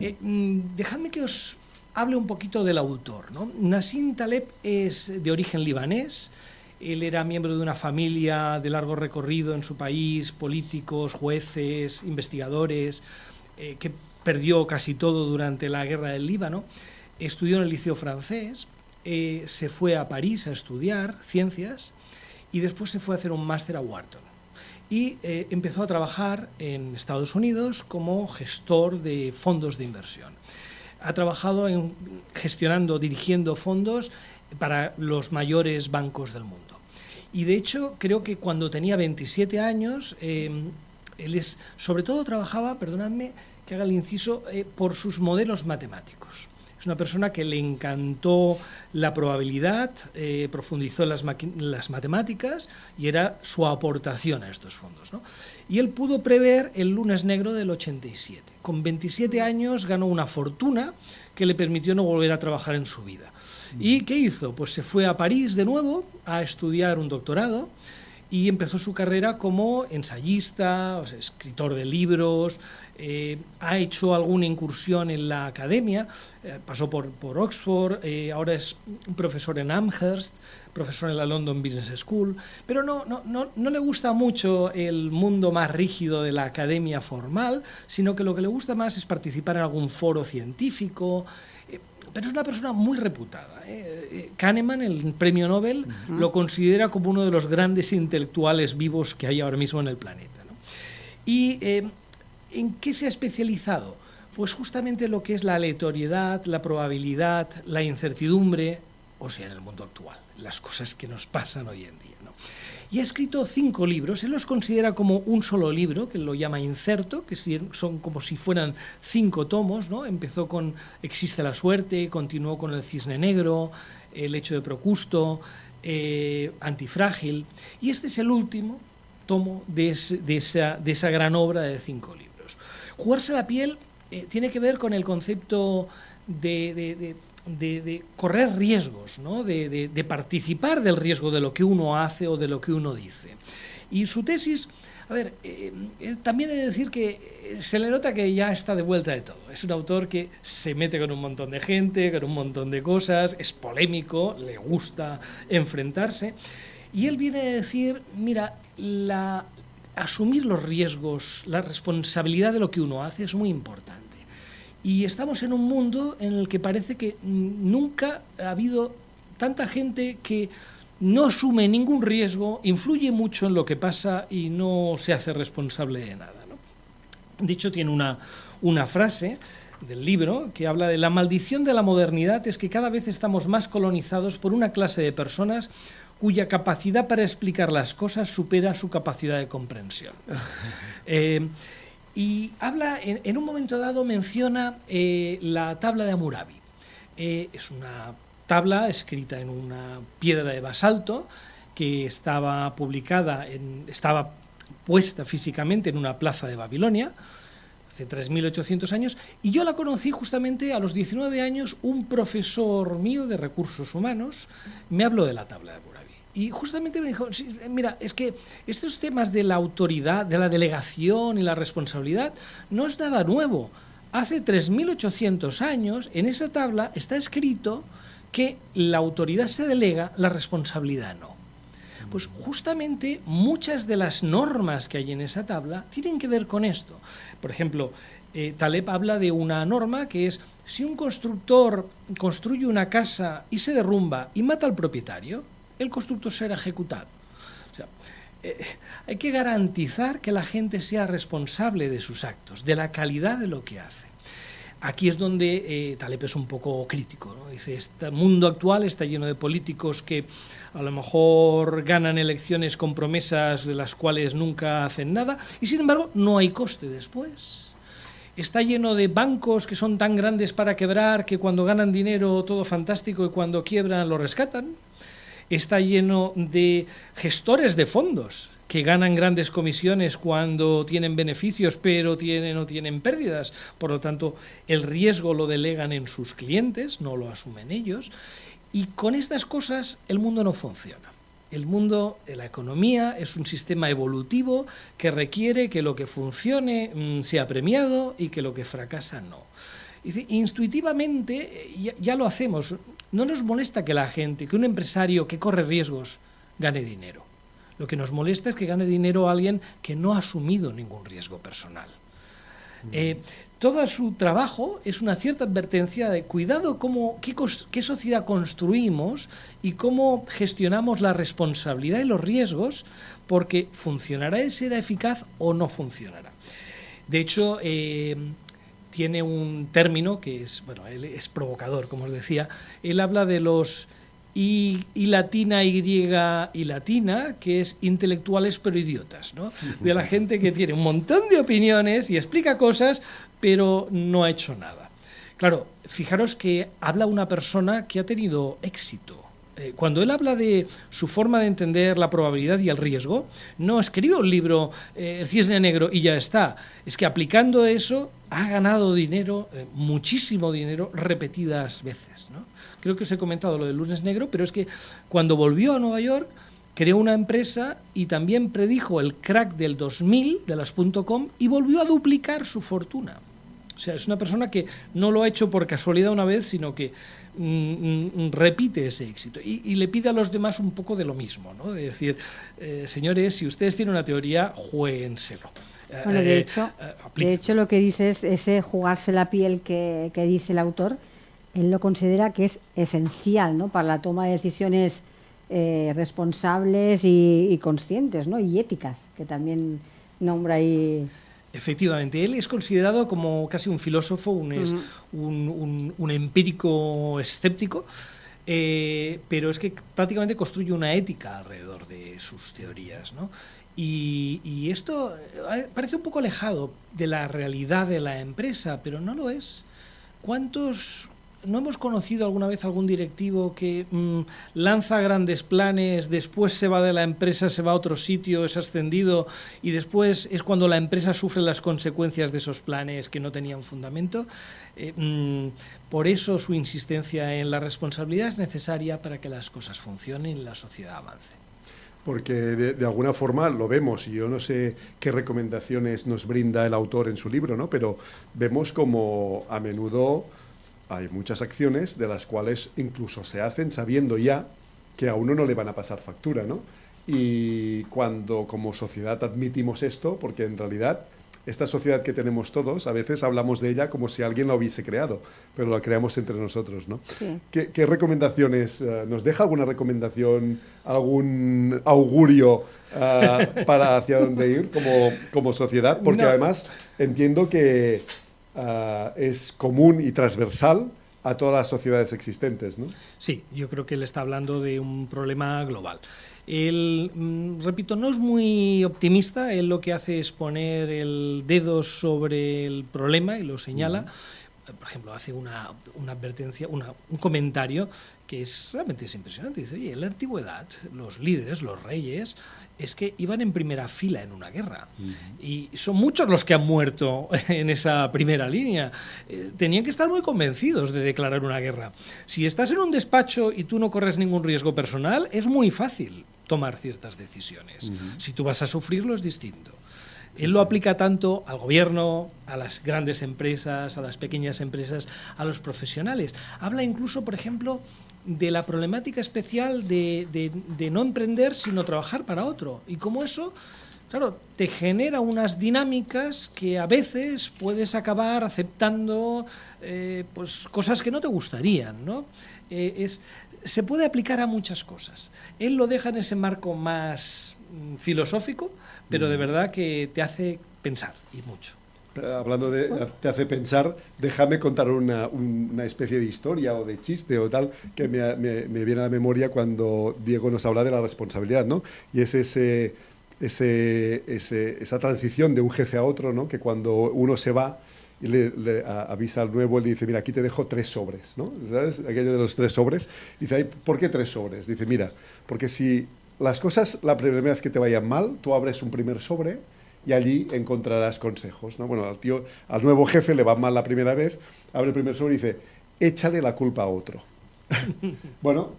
Dejadme que os hable un poquito del autor, ¿no? Nassim Taleb es de origen libanés. Él era miembro de una familia de largo recorrido en su país, políticos, jueces, investigadores, que perdió casi todo durante la guerra del Líbano. Estudió en el Liceo francés, se fue a París a estudiar ciencias y después se fue a hacer un máster a Wharton. Y empezó a trabajar en Estados Unidos como gestor de fondos de inversión. Ha trabajado dirigiendo fondos para los mayores bancos del mundo. Y de hecho, creo que cuando tenía 27 años, él sobre todo trabajaba, perdonadme que haga el inciso, por sus modelos matemáticos. Es una persona que le encantó la probabilidad, profundizó en las matemáticas y era su aportación a estos fondos, ¿no? Y él pudo prever el lunes negro del 87. Con 27 años ganó una fortuna que le permitió no volver a trabajar en su vida. ¿Y qué hizo? Pues se fue a París de nuevo a estudiar un doctorado y empezó su carrera como ensayista, escritor de libros. Ha hecho alguna incursión en la academia, pasó por Oxford, ahora es un profesor en Amherst, profesor en la London Business School, pero no le gusta mucho el mundo más rígido de la academia formal, sino que lo que le gusta más es participar en algún foro científico, pero es una persona muy reputada. Kahneman, el premio Nobel, lo considera como uno de los grandes intelectuales vivos que hay ahora mismo en el planeta, ¿no? Y ¿en qué se ha especializado? Pues justamente lo que es la aleatoriedad, la probabilidad, la incertidumbre, o sea, en el mundo actual, las cosas que nos pasan hoy en día, ¿no? Y ha escrito 5 libros. Él los considera como un solo libro, que lo llama Incerto, que son como si fueran 5 tomos, ¿no? Empezó con Existe la suerte, continuó con El cisne negro, El hecho de Procusto, Antifrágil, y este es el último tomo de esa gran obra de 5 libros. Jugarse la piel tiene que ver con el concepto de correr riesgos, ¿no? de participar del riesgo de lo que uno hace o de lo que uno dice. Y su tesis, a ver, también he de decir que se le nota que ya está de vuelta de todo. Es un autor que se mete con un montón de gente, con un montón de cosas, es polémico, le gusta enfrentarse. Y él viene a decir, mira, asumir los riesgos, la responsabilidad de lo que uno hace es muy importante. Y estamos en un mundo en el que parece que nunca ha habido tanta gente que no asume ningún riesgo, influye mucho en lo que pasa y no se hace responsable de nada, ¿no? De hecho, tiene una frase del libro que habla de la maldición de la modernidad es que cada vez estamos más colonizados por una clase de personas cuya capacidad para explicar las cosas supera su capacidad de comprensión. Y habla, en un momento dado menciona la tabla de Hammurabi. Es una tabla escrita en una piedra de basalto que estaba estaba puesta físicamente en una plaza de Babilonia hace 3.800 años, y yo la conocí justamente a los 19 años. Un profesor mío de recursos humanos me habló de la tabla de Hammurabi. Y justamente me dijo, sí, mira, es que estos temas de la autoridad, de la delegación y la responsabilidad no es nada nuevo. Hace 3.800 años en esa tabla está escrito que la autoridad se delega, la responsabilidad no. Pues justamente muchas de las normas que hay en esa tabla tienen que ver con esto. Por ejemplo, Taleb habla de una norma que es, si un constructor construye una casa y se derrumba y mata al propietario, el constructor será ejecutado. O sea, hay que garantizar que la gente sea responsable de sus actos, de la calidad de lo que hace. Aquí es donde Taleb es un poco crítico, ¿no? Dice, este mundo actual está lleno de políticos que a lo mejor ganan elecciones con promesas de las cuales nunca hacen nada y sin embargo no hay coste después. Está lleno de bancos que son tan grandes para quebrar que cuando ganan dinero todo fantástico y cuando quiebran lo rescatan. Está lleno de gestores de fondos que ganan grandes comisiones cuando tienen beneficios, pero no tienen pérdidas. Por lo tanto, el riesgo lo delegan en sus clientes, no lo asumen ellos. Y con estas cosas el mundo no funciona. El mundo de la economía es un sistema evolutivo que requiere que lo que funcione sea premiado y que lo que fracasa no. Intuitivamente ya lo hacemos. No nos molesta que un empresario que corre riesgos gane dinero. Lo que nos molesta es que gane dinero alguien que no ha asumido ningún riesgo personal. Todo su trabajo es una cierta advertencia de cuidado qué sociedad construimos y cómo gestionamos la responsabilidad y los riesgos, porque funcionará y será eficaz o no funcionará. De hecho, tiene un término que él es provocador, como os decía. Él habla de los y latina, Y y latina, que es intelectuales pero idiotas, ¿no? De la gente que tiene un montón de opiniones y explica cosas, pero no ha hecho nada. Claro, fijaros que habla una persona que ha tenido éxito. Cuando él habla de su forma de entender la probabilidad y el riesgo, no escribe un libro, El cisne negro, y ya está. Es que aplicando eso ha ganado dinero, muchísimo dinero, repetidas veces, ¿no? Creo que os he comentado lo del lunes negro, pero es que cuando volvió a Nueva York creó una empresa y también predijo el crack del 2000 de las .com y volvió a duplicar su fortuna. O sea, es una persona que no lo ha hecho por casualidad una vez, sino que repite ese éxito y le pide a los demás un poco de lo mismo, ¿no? De decir, señores, si ustedes tienen una teoría, juéguenselo. Bueno, de hecho lo que dice es ese jugarse la piel que dice el autor. Él lo considera que es esencial, ¿no?, para la toma de decisiones responsables y conscientes, ¿no?, y éticas, que también nombra ahí. Efectivamente, él es considerado como casi un filósofo, un empírico escéptico, pero es que prácticamente construye una ética alrededor de sus teorías, ¿no? Y esto parece un poco alejado de la realidad de la empresa, pero no lo es. ¿Cuántos ¿no hemos conocido alguna vez algún directivo que lanza grandes planes, después se va de la empresa, se va a otro sitio, es ascendido y después es cuando la empresa sufre las consecuencias de esos planes que no tenían fundamento? Por eso su insistencia en la responsabilidad es necesaria para que las cosas funcionen y la sociedad avance. Porque de alguna forma lo vemos, y yo no sé qué recomendaciones nos brinda el autor en su libro, ¿no? Pero vemos como a menudo hay muchas acciones de las cuales incluso se hacen sabiendo ya que a uno no le van a pasar factura, ¿no? Y cuando como sociedad admitimos esto, porque en realidad esta sociedad que tenemos todos, a veces hablamos de ella como si alguien la hubiese creado, pero la creamos entre nosotros, ¿no? Sí. ¿Qué recomendaciones? ¿Nos deja alguna recomendación, algún augurio para hacia dónde ir como sociedad? Porque No. además entiendo que es común y transversal a todas las sociedades existentes, ¿no? Sí, yo creo que él está hablando de un problema global. Él, repito, no es muy optimista. Él lo que hace es poner el dedo sobre el problema y lo señala. Por ejemplo, hace una advertencia, un comentario que realmente es impresionante. Dice, oye, en la antigüedad los líderes, los reyes, es que iban en primera fila en una guerra. Y son muchos los que han muerto en esa primera línea. Tenían que estar muy convencidos de declarar una guerra. Si estás en un despacho y tú no corres ningún riesgo personal, es muy fácil tomar ciertas decisiones. Si tú vas a sufrirlo, es distinto. Él lo aplica tanto al gobierno, a las grandes empresas, a las pequeñas empresas, a los profesionales. Habla incluso, por ejemplo, de la problemática especial de no emprender, sino trabajar para otro. Y cómo eso, claro, te genera unas dinámicas que a veces puedes acabar aceptando pues cosas que no te gustarían, ¿no? Se puede aplicar a muchas cosas. Él lo deja en ese marco más filosófico, pero de verdad que te hace pensar, y mucho. Hablando de te hace pensar, déjame contar una especie de historia o de chiste o tal que me viene a la memoria cuando Diego nos habla de la responsabilidad, ¿no? Y es esa transición de un jefe a otro, ¿no? Que cuando uno se va y le avisa al nuevo, le dice, mira, aquí te dejo 3 sobres, ¿no? ¿Sabes? Aquello de los 3 sobres. Dice, ay, ¿por qué 3 sobres? Dice, mira, porque si las cosas, la primera vez que te vayan mal, tú abres un primer sobre y allí encontrarás consejos, ¿no? Bueno, al nuevo jefe le va mal la primera vez, abre el primer sobre y dice, échale la culpa a otro. Bueno,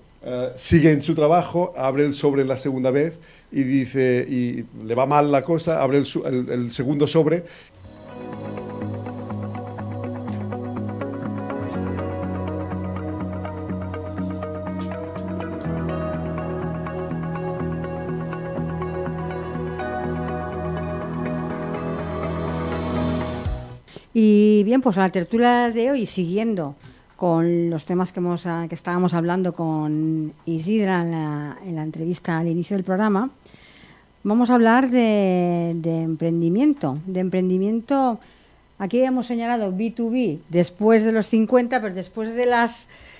sigue en su trabajo, abre el sobre la segunda vez y dice, y le va mal la cosa, abre el segundo sobre. Y bien, pues a la tertulia de hoy, siguiendo con los temas que estábamos hablando con Isidra en la entrevista al inicio del programa, vamos a hablar de emprendimiento. De emprendimiento, aquí hemos señalado B2B después de los 50, pero después de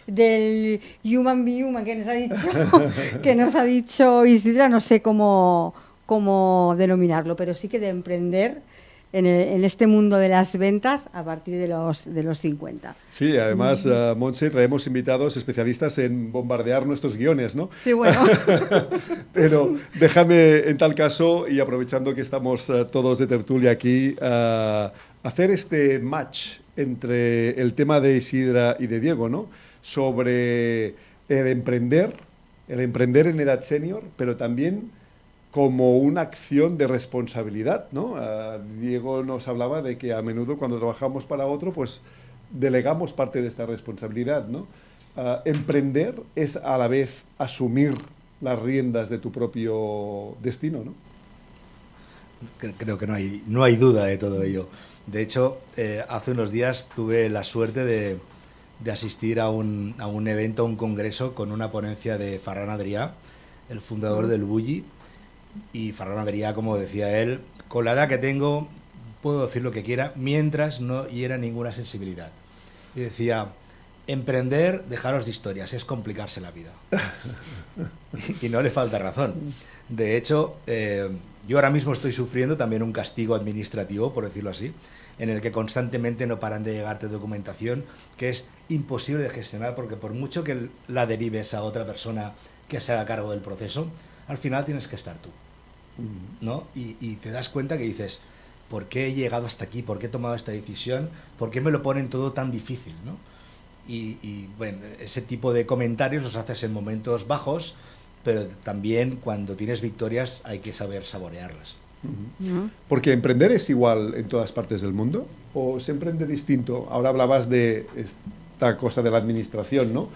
del human be human que nos ha dicho Isidra, no sé cómo denominarlo, pero sí que de emprender en este mundo de las ventas a partir de los 50. Sí, además, Montse, traemos invitados especialistas en bombardear nuestros guiones, ¿no? Sí, bueno. Pero déjame, en tal caso, y aprovechando que estamos todos de tertulia aquí, hacer este match entre el tema de Isidra y de Diego, ¿no? Sobre el emprender en edad senior, pero también como una acción de responsabilidad, ¿no? Diego nos hablaba de que a menudo cuando trabajamos para otro, pues delegamos parte de esta responsabilidad, ¿no? Emprender es a la vez asumir las riendas de tu propio destino, ¿no? Creo que no hay duda de todo ello. De hecho, hace unos días tuve la suerte de asistir a un evento, a un congreso con una ponencia de Ferran Adrià, el fundador del Bulli. Y Ferran Adrià, como decía él, con la edad que tengo puedo decir lo que quiera mientras no hiera ninguna sensibilidad. Y decía, emprender, dejaros de historias, es complicarse la vida. Y no le falta razón. De hecho, Yo ahora mismo estoy sufriendo también un castigo administrativo, por decirlo así, en el que constantemente no paran de llegarte documentación que es imposible de gestionar, porque por mucho que la derives a otra persona que se haga cargo del proceso, al final tienes que estar tú, ¿no? Y te das cuenta que dices, ¿por qué he llegado hasta aquí? ¿Por qué he tomado esta decisión? ¿Por qué me lo ponen todo tan difícil, ¿no? Y bueno, ese tipo de comentarios los haces en momentos bajos, pero también cuando tienes victorias hay que saber saborearlas. Porque emprender es igual en todas partes del mundo o se emprende distinto. Ahora hablabas de esta cosa de la administración, ¿no?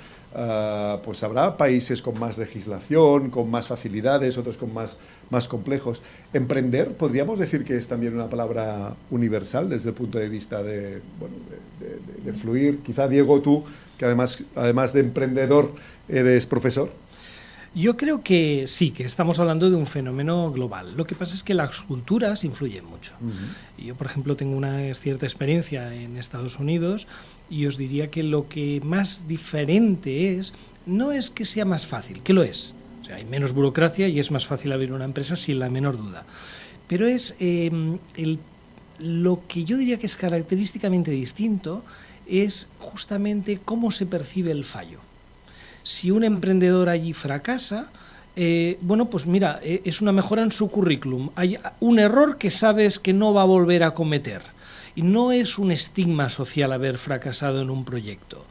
Pues habrá países con más legislación, con más facilidades, otros con más complejos. Emprender, podríamos decir que es también una palabra universal desde el punto de vista de fluir. Quizá, Diego, tú, que además de emprendedor, eres profesor. Yo creo que sí, que estamos hablando de un fenómeno global. Lo que pasa es que las culturas influyen mucho. Yo, por ejemplo, tengo una cierta experiencia en Estados Unidos y os diría que lo que más diferente no es que sea más fácil, que lo es. O sea, hay menos burocracia y es más fácil abrir una empresa sin la menor duda. Pero es lo que yo diría que es característicamente distinto es justamente cómo se percibe el fallo. Si un emprendedor allí fracasa, bueno, pues mira, es una mejora en su currículum. Hay un error que sabes que no va a volver a cometer. Y no es un estigma social haber fracasado en un proyecto.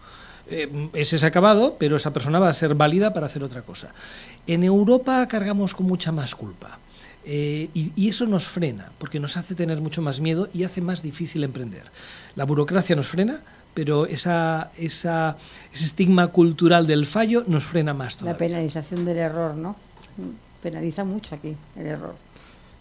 Ese es acabado, pero esa persona va a ser válida para hacer otra cosa. En Europa cargamos con mucha más culpa. Y eso nos frena, porque nos hace tener mucho más miedo y hace más difícil emprender. La burocracia nos frena, pero ese estigma cultural del fallo nos frena más todavía. La penalización del error, ¿no? Penaliza mucho aquí el error.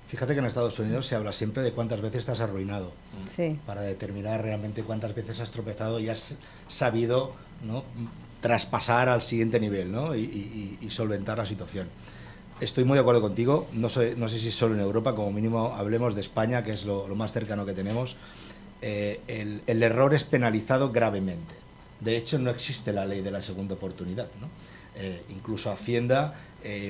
Fíjate que en Estados Unidos se habla siempre de cuántas veces te has arruinado, Sí. para determinar realmente cuántas veces has tropezado y has sabido, ¿no?, traspasar al siguiente nivel, ¿no?, y solventar la situación. Estoy muy de acuerdo contigo, no sé si solo en Europa, como mínimo hablemos de España, que es lo más cercano que tenemos. El error es penalizado gravemente. De hecho, no existe la ley de la segunda oportunidad, ¿no? Incluso Hacienda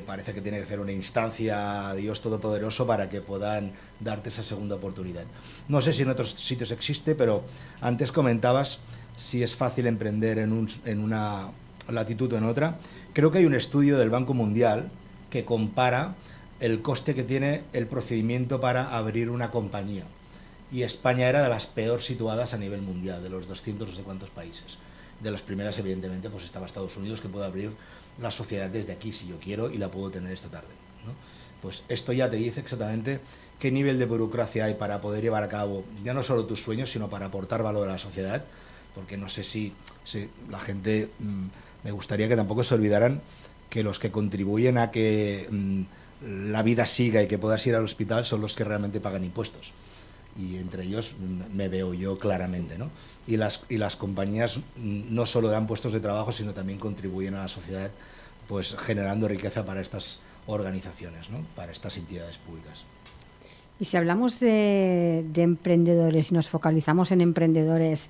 parece que tiene que ser una instancia, Dios Todopoderoso, para que puedan darte esa segunda oportunidad. No sé si en otros sitios existe, pero antes comentabas si es fácil emprender en una latitud o en otra. Creo que hay un estudio del Banco Mundial que compara el coste que tiene el procedimiento para abrir una compañía. Y España era de las peor situadas a nivel mundial, de los 200 no sé cuántos países. De las primeras, evidentemente, pues estaba Estados Unidos, que puede abrir la sociedad desde aquí si yo quiero y la puedo tener esta tarde, ¿no? Pues esto ya te dice exactamente qué nivel de burocracia hay para poder llevar a cabo ya no solo tus sueños, sino para aportar valor a la sociedad, porque no sé si la gente, me gustaría que tampoco se olvidaran que los que contribuyen a que la vida siga y que puedas ir al hospital son los que realmente pagan impuestos. Y entre ellos me veo yo claramente, ¿no? Y las compañías no solo dan puestos de trabajo, sino también contribuyen a la sociedad, pues generando riqueza para estas organizaciones, ¿no?, para estas entidades públicas. Y si hablamos de emprendedores y nos focalizamos en emprendedores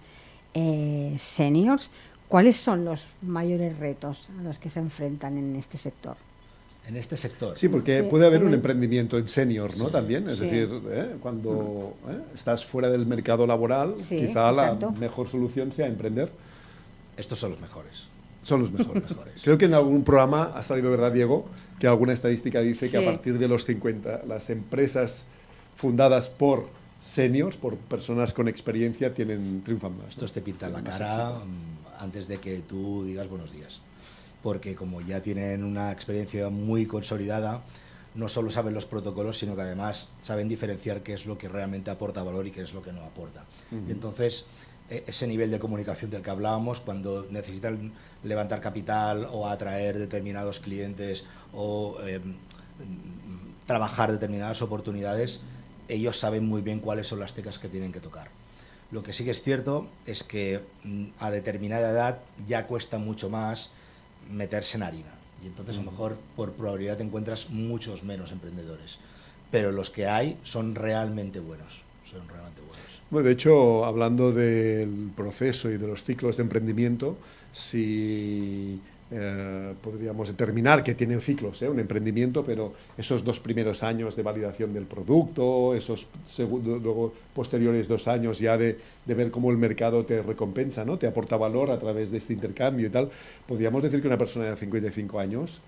seniors, ¿cuáles son los mayores retos a los que se enfrentan en este sector? En este sector. Sí, porque Sí, puede haber un también. emprendimiento en senior, ¿no? Sí. También, es Sí. decir, cuando estás fuera del mercado laboral, Sí, quizá exacto. la mejor solución sea emprender. Estos son los mejores. Son los mejores. Mejores. Creo que en algún programa ha salido, ¿verdad, Diego?, que alguna estadística dice que Sí. a partir de los 50, las empresas fundadas por seniors, por personas con experiencia, triunfan más. Estos te pintan la Tienen más cara éxito. antes de que tú digas buenos días. Porque como ya tienen una experiencia muy consolidada, no solo saben los protocolos, sino que además saben diferenciar qué es lo que realmente aporta valor y qué es lo que no aporta. Y entonces, ese nivel de comunicación del que hablábamos, cuando necesitan levantar capital o atraer determinados clientes o trabajar determinadas oportunidades, ellos saben muy bien cuáles son las teclas que tienen que tocar. Lo que sí que es cierto es que a determinada edad ya cuesta mucho más meterse en harina, y entonces a lo mejor por probabilidad te encuentras muchos menos emprendedores, pero los que hay son realmente buenos, Bueno, de hecho, hablando del proceso y de los ciclos de emprendimiento, si podríamos determinar que tiene ciclos, un emprendimiento, pero esos 2 primeros años de validación del producto, esos luego posteriores 2 años ya de ver cómo el mercado te recompensa, ¿no? Te aporta valor a través de este intercambio y tal, podríamos decir que una persona de 55 años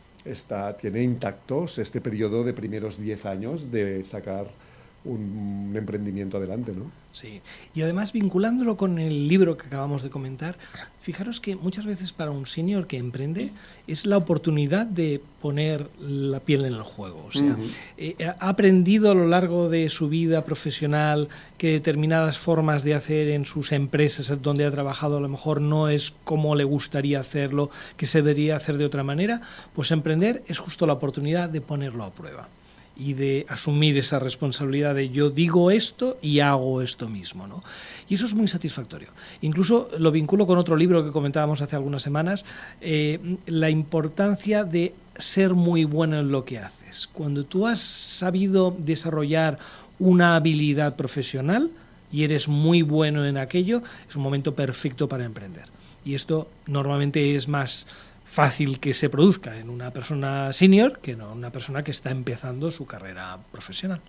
tiene intactos este periodo de primeros 10 años de sacar un emprendimiento adelante, ¿no? Sí, y además vinculándolo con el libro que acabamos de comentar, fijaros que muchas veces para un senior que emprende es la oportunidad de poner la piel en el juego. O sea, ha aprendido a lo largo de su vida profesional que determinadas formas de hacer en sus empresas donde ha trabajado a lo mejor no es como le gustaría hacerlo, que se debería hacer de otra manera. Pues emprender es justo la oportunidad de ponerlo a prueba y de asumir esa responsabilidad de yo digo esto y hago esto mismo, ¿no? Y eso es muy satisfactorio. Incluso lo vinculo con otro libro que comentábamos hace algunas semanas, la importancia de ser muy bueno en lo que haces. Cuando tú has sabido desarrollar una habilidad profesional y eres muy bueno en aquello, es un momento perfecto para emprender. Y esto normalmente es más fácil que se produzca en una persona senior que no en una persona que está empezando su carrera profesional.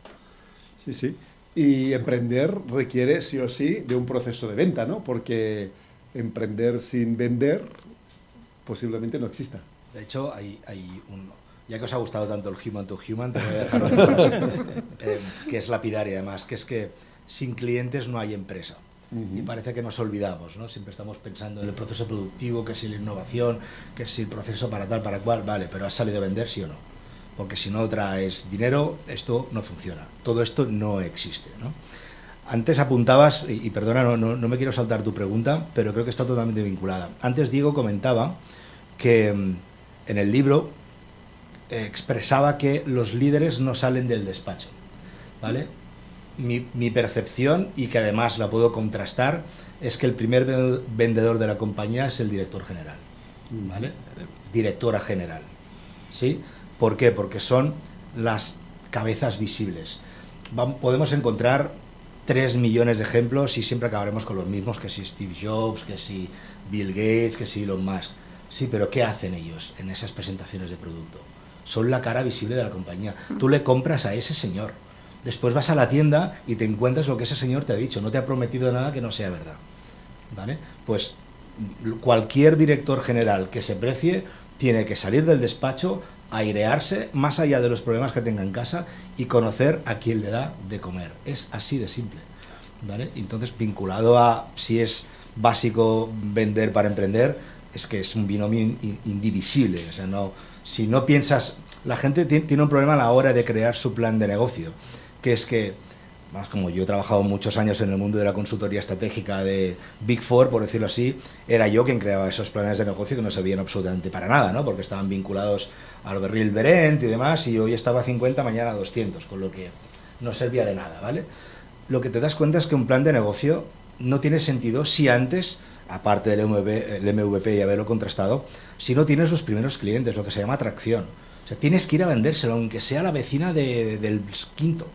Sí, sí. Y emprender requiere sí o sí de un proceso de venta, ¿no? Porque emprender sin vender posiblemente no exista. De hecho, ya que os ha gustado tanto el human to human, te voy a dejar una cosa, que es lapidaria además, que es que sin clientes no hay empresa. Y parece que nos olvidamos, ¿no? Siempre estamos pensando en el proceso productivo, que si la innovación, que si el proceso para tal, para cual, vale, pero ¿has salido a vender, sí o no? Porque si no traes dinero, esto no funciona. Todo esto no existe, ¿no? Antes apuntabas, y perdona, no me quiero saltar tu pregunta, pero creo que está totalmente vinculada. Antes Diego comentaba que en el libro expresaba que los líderes no salen del despacho, ¿vale? Mi percepción, y que además la puedo contrastar, es que el primer vendedor de la compañía es el director general, ¿vale? Directora general, ¿sí? ¿Por qué? Porque son las cabezas visibles. Podemos encontrar 3 millones de ejemplos y siempre acabaremos con los mismos, que si Steve Jobs, que si Bill Gates, que si Elon Musk. Sí, pero ¿qué hacen ellos en esas presentaciones de producto? Son la cara visible de la compañía. Tú le compras a ese señor. Después vas a la tienda y te encuentras lo que ese señor te ha dicho. No te ha prometido nada que no sea verdad, ¿vale? Pues cualquier director general que se precie tiene que salir del despacho, airearse más allá de los problemas que tenga en casa y conocer a quién le da de comer. Es así de simple, ¿vale? Entonces, vinculado a si es básico vender para emprender, es que es un binomio indivisible. O sea, si no piensas... La gente tiene un problema a la hora de crear su plan de negocio, que es que, más como yo he trabajado muchos años en el mundo de la consultoría estratégica de Big Four, por decirlo así, era yo quien creaba esos planes de negocio que no servían absolutamente para nada, ¿no? Porque estaban vinculados al barril Berent y demás, y hoy estaba a 50, mañana a 200, con lo que no servía de nada, ¿vale? Lo que te das cuenta es que un plan de negocio no tiene sentido si antes, aparte del MVP y haberlo contrastado, si no tienes los primeros clientes, lo que se llama atracción. O sea, tienes que ir a vendérselo, aunque sea la vecina del quinto.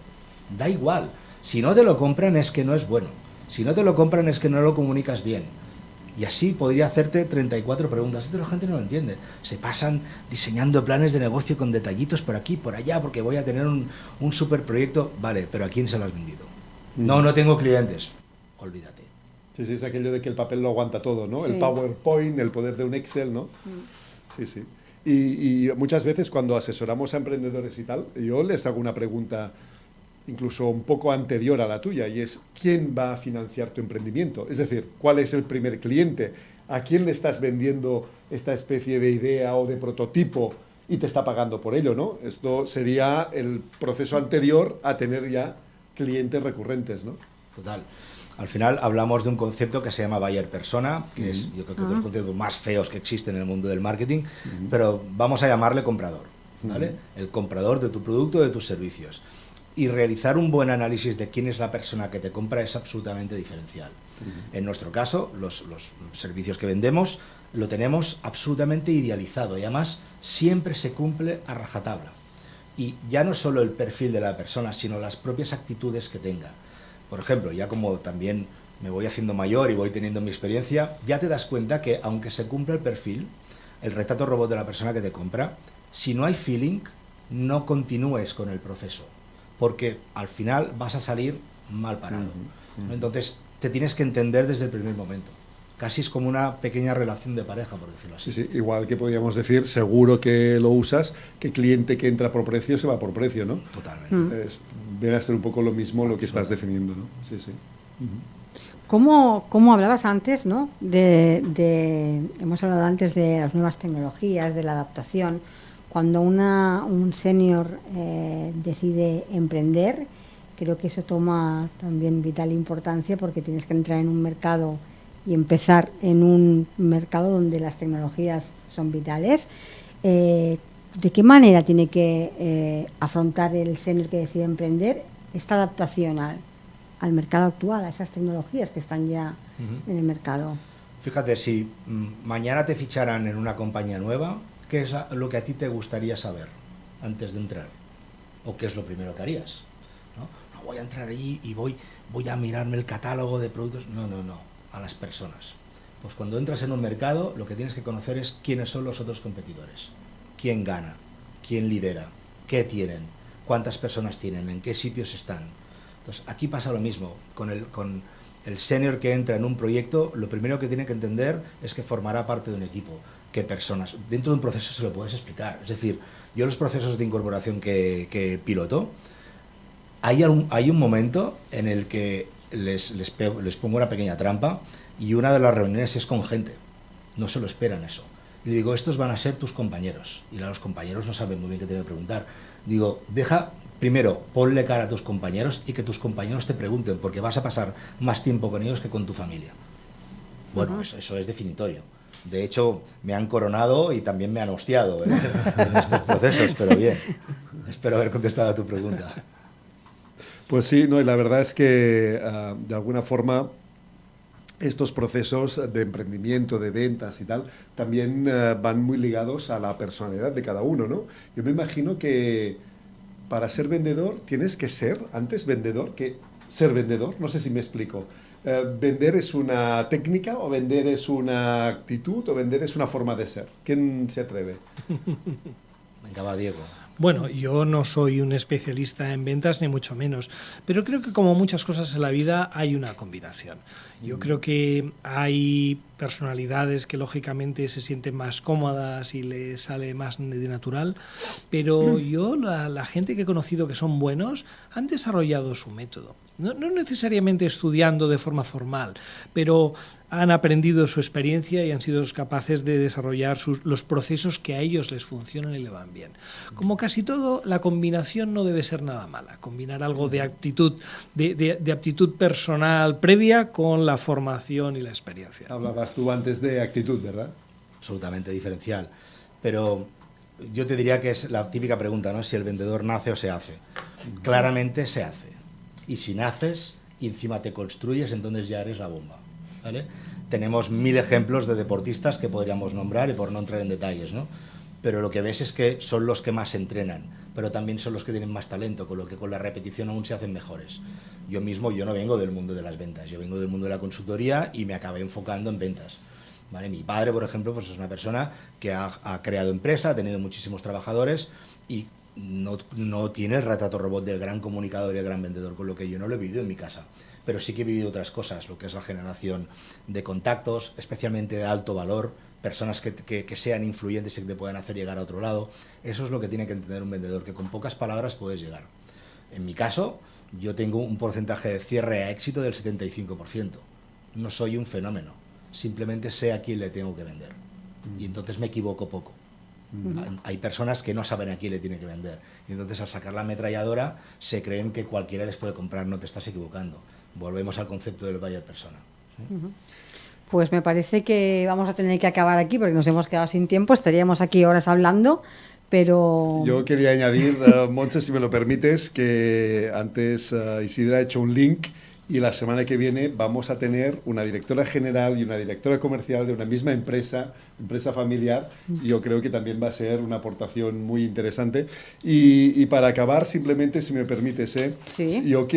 Da igual. Si no te lo compran es que no es bueno. Si no te lo compran es que no lo comunicas bien. Y así podría hacerte 34 preguntas. Esto la gente no lo entiende. Se pasan diseñando planes de negocio con detallitos por aquí, por allá, porque voy a tener un super proyecto. Vale, pero ¿a quién se lo has vendido? No tengo clientes. Olvídate. Sí, sí, es aquello de que el papel lo aguanta todo, ¿no? Sí. El PowerPoint, el poder de un Excel, ¿no? Sí, sí. Y muchas veces cuando asesoramos a emprendedores y tal, yo les hago una pregunta incluso un poco anterior a la tuya, y es ¿quién va a financiar tu emprendimiento? Es decir, ¿cuál es el primer cliente? ¿A quién le estás vendiendo esta especie de idea o de prototipo y te está pagando por ello, ¿no? Esto sería el proceso anterior a tener ya clientes recurrentes, ¿no? Total. Al final hablamos de un concepto que se llama buyer persona, que es, yo creo que es de los conceptos más feos que existen en el mundo del marketing, pero vamos a llamarle comprador, ¿vale? El comprador de tu producto, de tus servicios. Y realizar un buen análisis de quién es la persona que te compra es absolutamente diferencial. En nuestro caso, los servicios que vendemos lo tenemos absolutamente idealizado y además siempre se cumple a rajatabla. Y ya no solo el perfil de la persona, sino las propias actitudes que tenga. Por ejemplo, ya como también me voy haciendo mayor y voy teniendo mi experiencia, ya te das cuenta que aunque se cumpla el perfil, el retrato robot de la persona que te compra, si no hay feeling, no continúes con el proceso, porque al final vas a salir mal parado. ¿No? Entonces, te tienes que entender desde el primer momento. Casi es como una pequeña relación de pareja, por decirlo así. Sí, sí, igual que podríamos decir, seguro que lo usas, que cliente que entra por precio se va por precio, ¿no? Totalmente. Viene a ser un poco lo mismo lo que estás definiendo, ¿no? Sí, sí. ¿Cómo hablabas antes, ¿no? Hemos hablado antes de las nuevas tecnologías, de la adaptación. Cuando un senior decide emprender, creo que eso toma también vital importancia, porque tienes que entrar en un mercado y empezar en un mercado donde las tecnologías son vitales. ¿De qué manera tiene que afrontar el senior que decide emprender esta adaptación al mercado actual, a esas tecnologías que están ya en el mercado? Fíjate, si mañana te ficharan en una compañía nueva, ¿qué es lo que a ti te gustaría saber antes de entrar? ¿O qué es lo primero que harías? No voy a entrar allí y voy a mirarme el catálogo de productos. No, a las personas. Pues cuando entras en un mercado, lo que tienes que conocer es quiénes son los otros competidores, quién gana, quién lidera, qué tienen, cuántas personas tienen, en qué sitios están. Entonces, aquí pasa lo mismo. Con el senior que entra en un proyecto, lo primero que tiene que entender es que formará parte de un equipo. ¿Qué personas? Dentro de un proceso se lo puedes explicar. Es decir, yo los procesos de incorporación que piloto, hay un momento en el que les pongo una pequeña trampa, y una de las reuniones es con gente. No se lo esperan eso. Y digo, estos van a ser tus compañeros. Y los compañeros no saben muy bien qué tienen que preguntar. Digo, primero, ponle cara a tus compañeros y que tus compañeros te pregunten, porque vas a pasar más tiempo con ellos que con tu familia. Bueno, eso es definitorio. De hecho, me han coronado y también me han hostiado en estos procesos, pero bien. Espero haber contestado a tu pregunta. Pues sí, no, y la verdad es que de alguna forma estos procesos de emprendimiento, de ventas y tal, también van muy ligados a la personalidad de cada uno, ¿no? Yo me imagino que para ser vendedor tienes que ser antes vendedor que ser vendedor. No sé si me explico. ¿Vender es una técnica, o vender es una actitud, o vender es una forma de ser? ¿Quién se atreve? Venga, va, Diego. Bueno, yo no soy un especialista en ventas, ni mucho menos, pero creo que, como muchas cosas en la vida, hay una combinación. Yo creo que hay personalidades que lógicamente se sienten más cómodas y les sale más de natural, pero la gente que he conocido que son buenos han desarrollado su método. No necesariamente estudiando de forma formal, pero han aprendido su experiencia y han sido capaces de desarrollar los procesos que a ellos les funcionan y le van bien. Como casi todo, la combinación no debe ser nada mala. Combinar algo de actitud, de aptitud personal previa con la formación y la experiencia. Hablabas tú antes de actitud, ¿verdad? Absolutamente diferencial. Pero yo te diría que es la típica pregunta, ¿no? Si el vendedor nace o se hace. Claramente se hace. Y si naces y encima te construyes, entonces ya eres la bomba. ¿Vale? Tenemos 1000 ejemplos de deportistas que podríamos nombrar, y por no entrar en detalles, ¿no? Pero lo que ves es que son los que más entrenan, pero también son los que tienen más talento, con lo que con la repetición aún se hacen mejores. Yo no vengo del mundo de las ventas, yo vengo del mundo de la consultoría y me acabé enfocando en ventas. ¿Vale? Mi padre, por ejemplo, pues es una persona que ha creado empresa, ha tenido muchísimos trabajadores y no tiene el retrato robot del gran comunicador y el gran vendedor, con lo que yo no lo he vivido en mi casa. Pero sí que he vivido otras cosas, lo que es la generación de contactos, especialmente de alto valor, personas que sean influyentes y que te puedan hacer llegar a otro lado. Eso es lo que tiene que entender un vendedor, que con pocas palabras puedes llegar. En mi caso, yo tengo un porcentaje de cierre a éxito del 75%. No soy un fenómeno, simplemente sé a quién le tengo que vender. Y entonces me equivoco poco. Hay personas que no saben a quién le tiene que vender. Y entonces, al sacar la ametralladora, se creen que cualquiera les puede comprar. No te estás equivocando. Volvemos al concepto del buyer persona. ¿Sí? Pues me parece que vamos a tener que acabar aquí, porque nos hemos quedado sin tiempo. Estaríamos aquí horas hablando, pero... Yo quería añadir, Montse, si me lo permites, que antes Isidra ha hecho un link, y la semana que viene vamos a tener una directora general y una directora comercial de una misma empresa familiar. Y yo creo que también va a ser una aportación muy interesante. Y para acabar, simplemente, si me permites, ¿Sí? Yo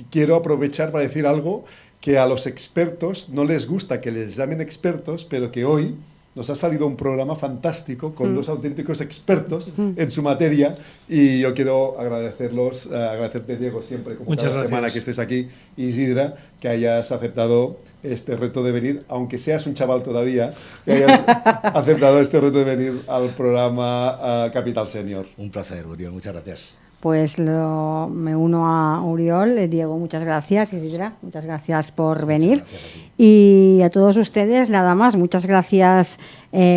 quiero aprovechar para decir algo que a los expertos no les gusta que les llamen expertos, pero que hoy nos ha salido un programa fantástico con dos auténticos expertos en su materia y yo quiero agradecerte, Diego, siempre, como Muchas cada gracias. semana que estés aquí, y Isidra, que hayas aceptado este reto de venir, aunque seas un chaval todavía, que hayas aceptado este reto de venir al programa Capital Senior. Un placer, Uriol, muchas gracias. Pues me uno a Uriol, Diego, muchas gracias, Isidra, muchas gracias por venir. Gracias a ti. Y a todos ustedes, nada más, muchas gracias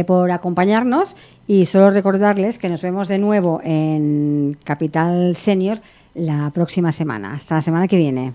por acompañarnos y solo recordarles que nos vemos de nuevo en Capital Senior la próxima semana. Hasta la semana que viene.